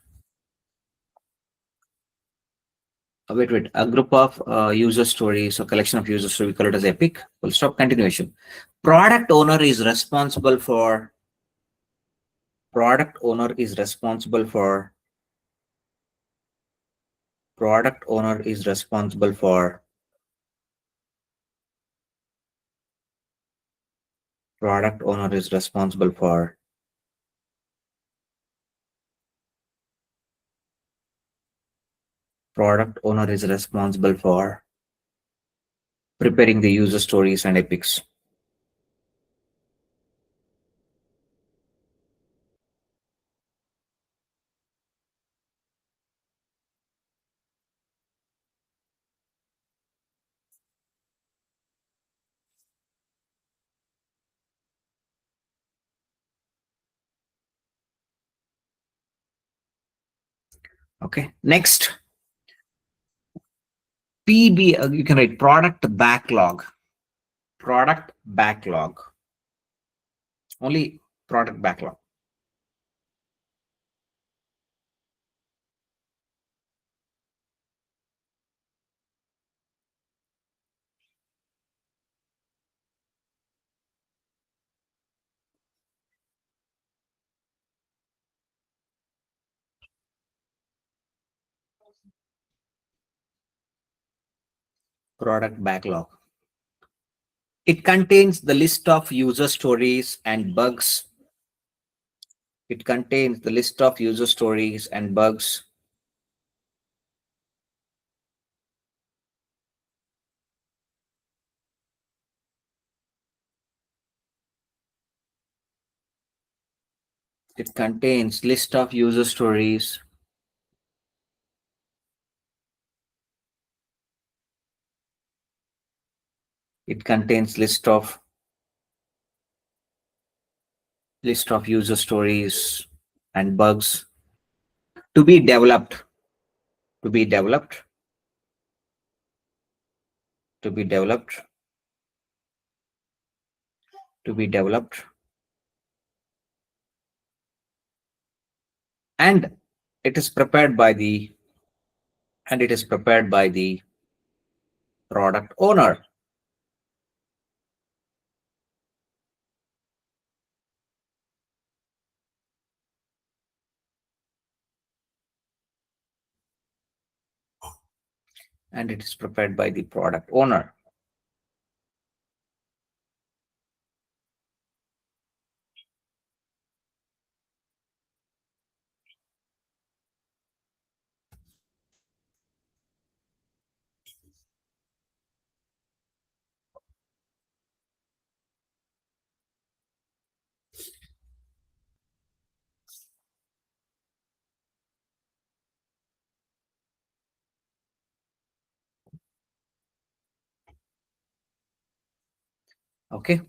Wait. A group of user stories, a collection of user stories, we call it as epic. Full stop, continuation. Product owner is responsible for. Product owner is responsible for. Product owner is responsible for. Product owner is responsible for. Product owner is responsible for preparing the user stories and epics. Okay. Next, PB, you can write product backlog. Product backlog. Only product backlog. Product backlog. It contains the list of user stories and bugs. It contains the list of user stories and bugs. It contains list of user stories. It contains list of user stories and bugs to be developed. To be developed. To be developed. To be developed. And it is prepared by the product owner. And it is prepared by the product owner. Okay.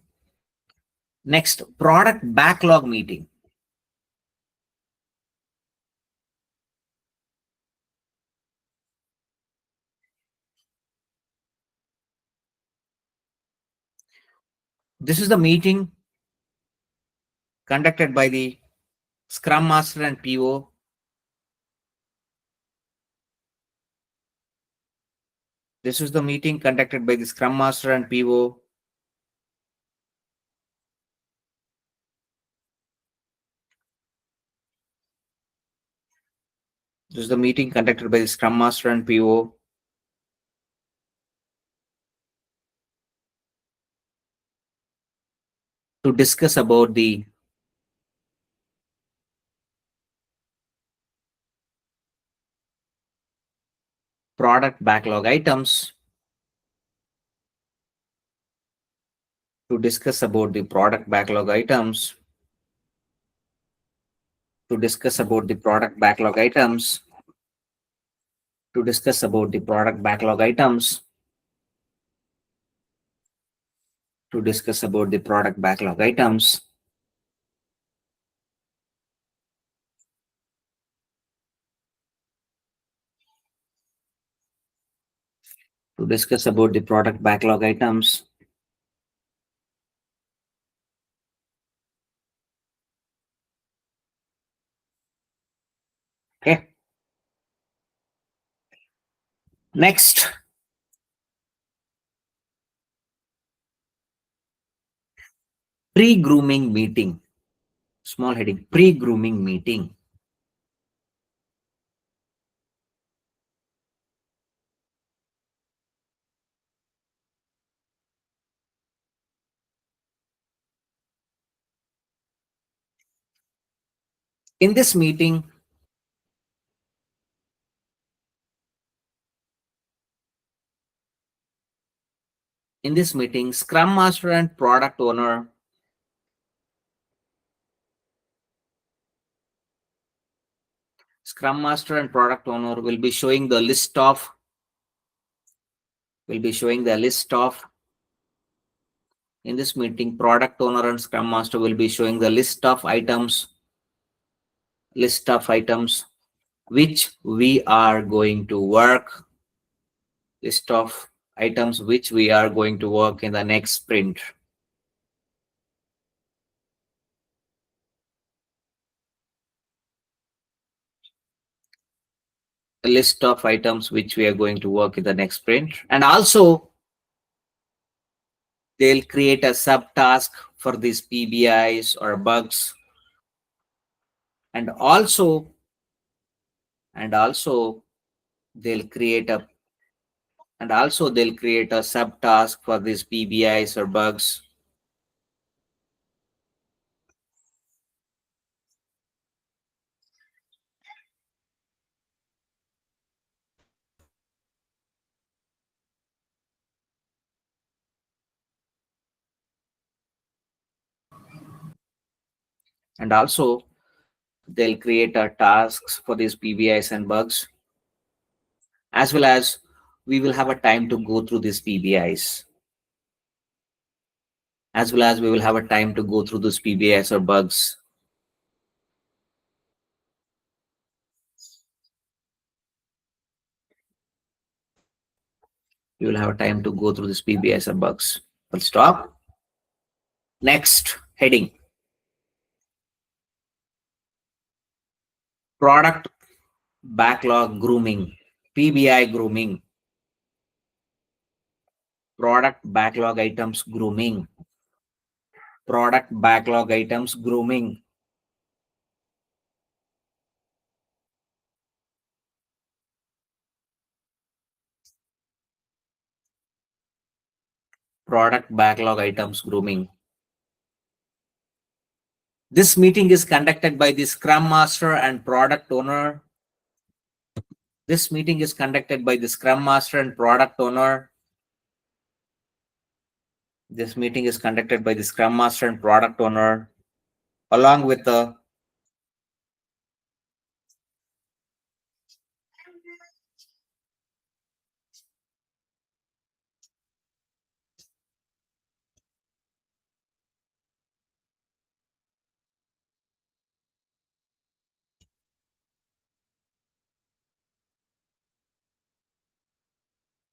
Next, product backlog meeting. This is the meeting conducted by the Scrum Master and PO. This is the meeting conducted by the Scrum Master and PO. This is the meeting conducted by the Scrum Master and PO to discuss about the product backlog items. To discuss about the product backlog items. To discuss about the product backlog items. To discuss about the product backlog items. To discuss about the product backlog items. To discuss about the product backlog items. Next, pre-grooming meeting. Small heading, pre-grooming meeting. In this meeting, Scrum Master and Product Owner will be showing the list of in this meeting, Product Owner and Scrum Master will be showing the list of items which we are going to work in the next sprint. A list of items which we are going to work in the next sprint, and also they'll create a subtask for these PBIs or bugs, and also they'll create a subtask for these PBIs or bugs. And also they'll create tasks for these PBIs and bugs, as well as we will have a time to go through these PBIs, or bugs. We will have a time to go through these PBIs or bugs. We'll stop. Next heading, product backlog grooming, PBI grooming, product backlog items grooming, product backlog items grooming. Product backlog items grooming. This meeting is conducted by the Scrum Master and Product Owner. This meeting is conducted by the Scrum Master and Product Owner. This meeting is conducted by the Scrum Master and Product Owner, along with the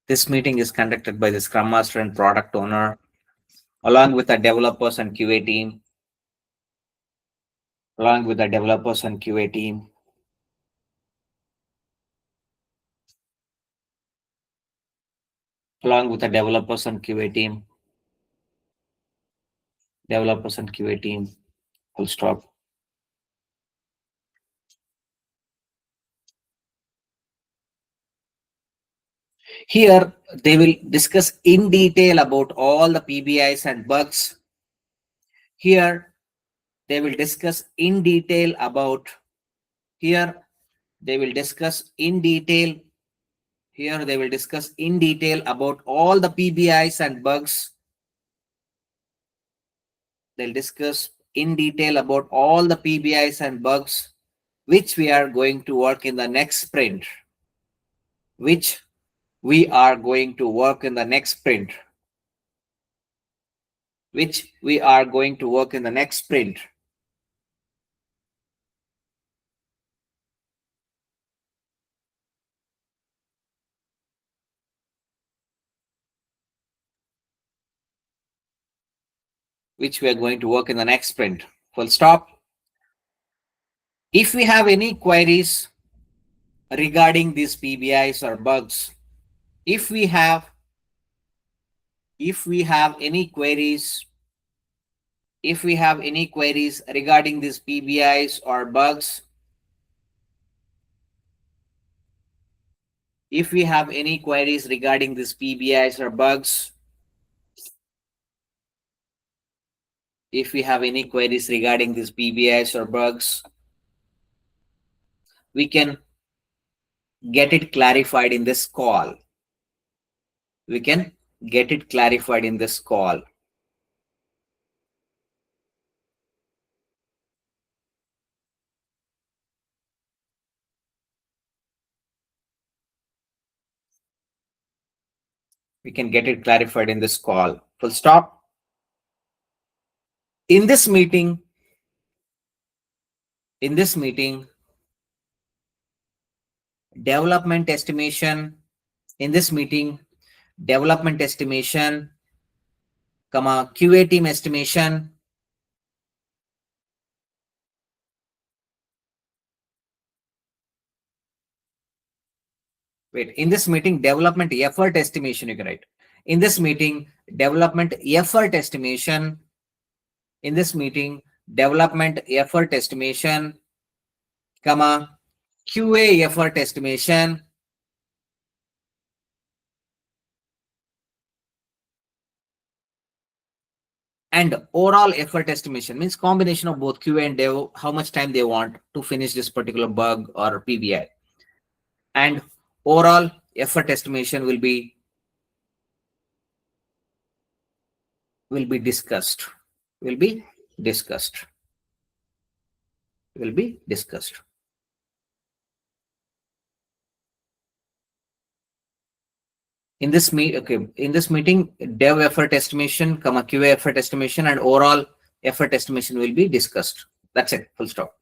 This meeting is conducted by the Scrum Master and Product Owner, along with the developers and QA team. Along with the developers and QA team. Along with the developers and QA team. Developers and QA team. Full stop. Here, they will discuss in detail about all the PBIs and bugs. Here, they will discuss in detail about all the PBIs and bugs. They'll discuss in detail about all the PBIs and bugs which we are going to work in the next sprint. Which we are going to work in the next sprint. Which we are going to work in the next sprint. Which we are going to work in the next sprint. Full stop. If we have any queries regarding these PBIs or bugs, If we have any queries, regarding these PBIs or bugs, if we have any queries regarding these PBIs or bugs, if we have any queries regarding these PBIs or bugs, we can get it clarified in this call. We can get it clarified in this call. We can get it clarified in this call. Full stop. In this meeting, development estimation, comma, QA team estimation, in this meeting, development effort estimation, you can write. In this meeting, development effort estimation, comma, QA effort estimation, and overall effort estimation, means combination of both QA and dev, how much time they want to finish this particular bug or PBI. And overall effort estimation will be discussed. In this meeting, dev effort estimation, comma, QA effort estimation, and overall effort estimation will be discussed. That's it. Full stop.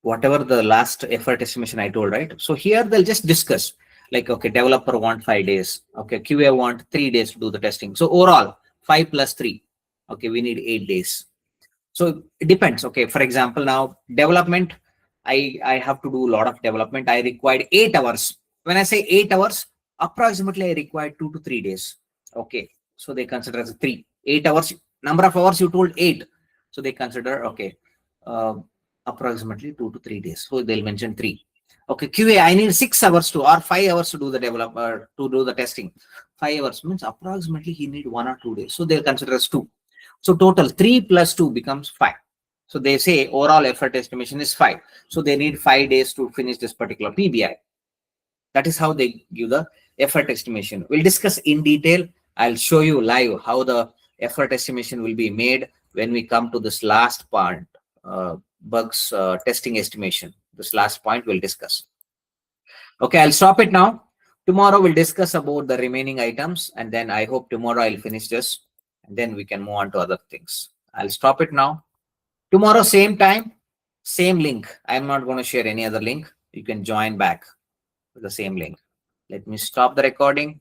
Whatever the last effort estimation I told, right? So here they'll just discuss, like, okay, developer want 5 days. Okay, QA want 3 days to do the testing. So overall, 5 plus 3. Okay, we need 8 days. So it depends. Okay, for example, now development, I have to do a lot of development. I required 8 hours. When I say 8 hours, approximately I required 2 to 3 days. Okay, so they consider as 3. 8 hours, number of hours you told 8. So they consider, okay, approximately 2 to 3 days. So they'll mention 3. Okay, QA, I need 6 hours to, or 5 hours to do the developer, to do the testing. 5 hours means approximately he need 1 or 2 days. So they'll consider as 2. So total 3 plus 2 becomes 5. So they say overall effort estimation is 5. So they need 5 days to finish this particular PBI. That is how they give the effort estimation. We'll discuss in detail. I'll show you live how the effort estimation will be made when we come to this last part, bugs testing estimation. This last point we'll discuss. Okay, I'll stop it now. Tomorrow we'll discuss about the remaining items, and then I hope tomorrow I'll finish this, and then we can move on to other things. I'll stop it now. Tomorrow, same time, same link. I'm not going to share any other link. You can join back with the same link. Let me stop the recording.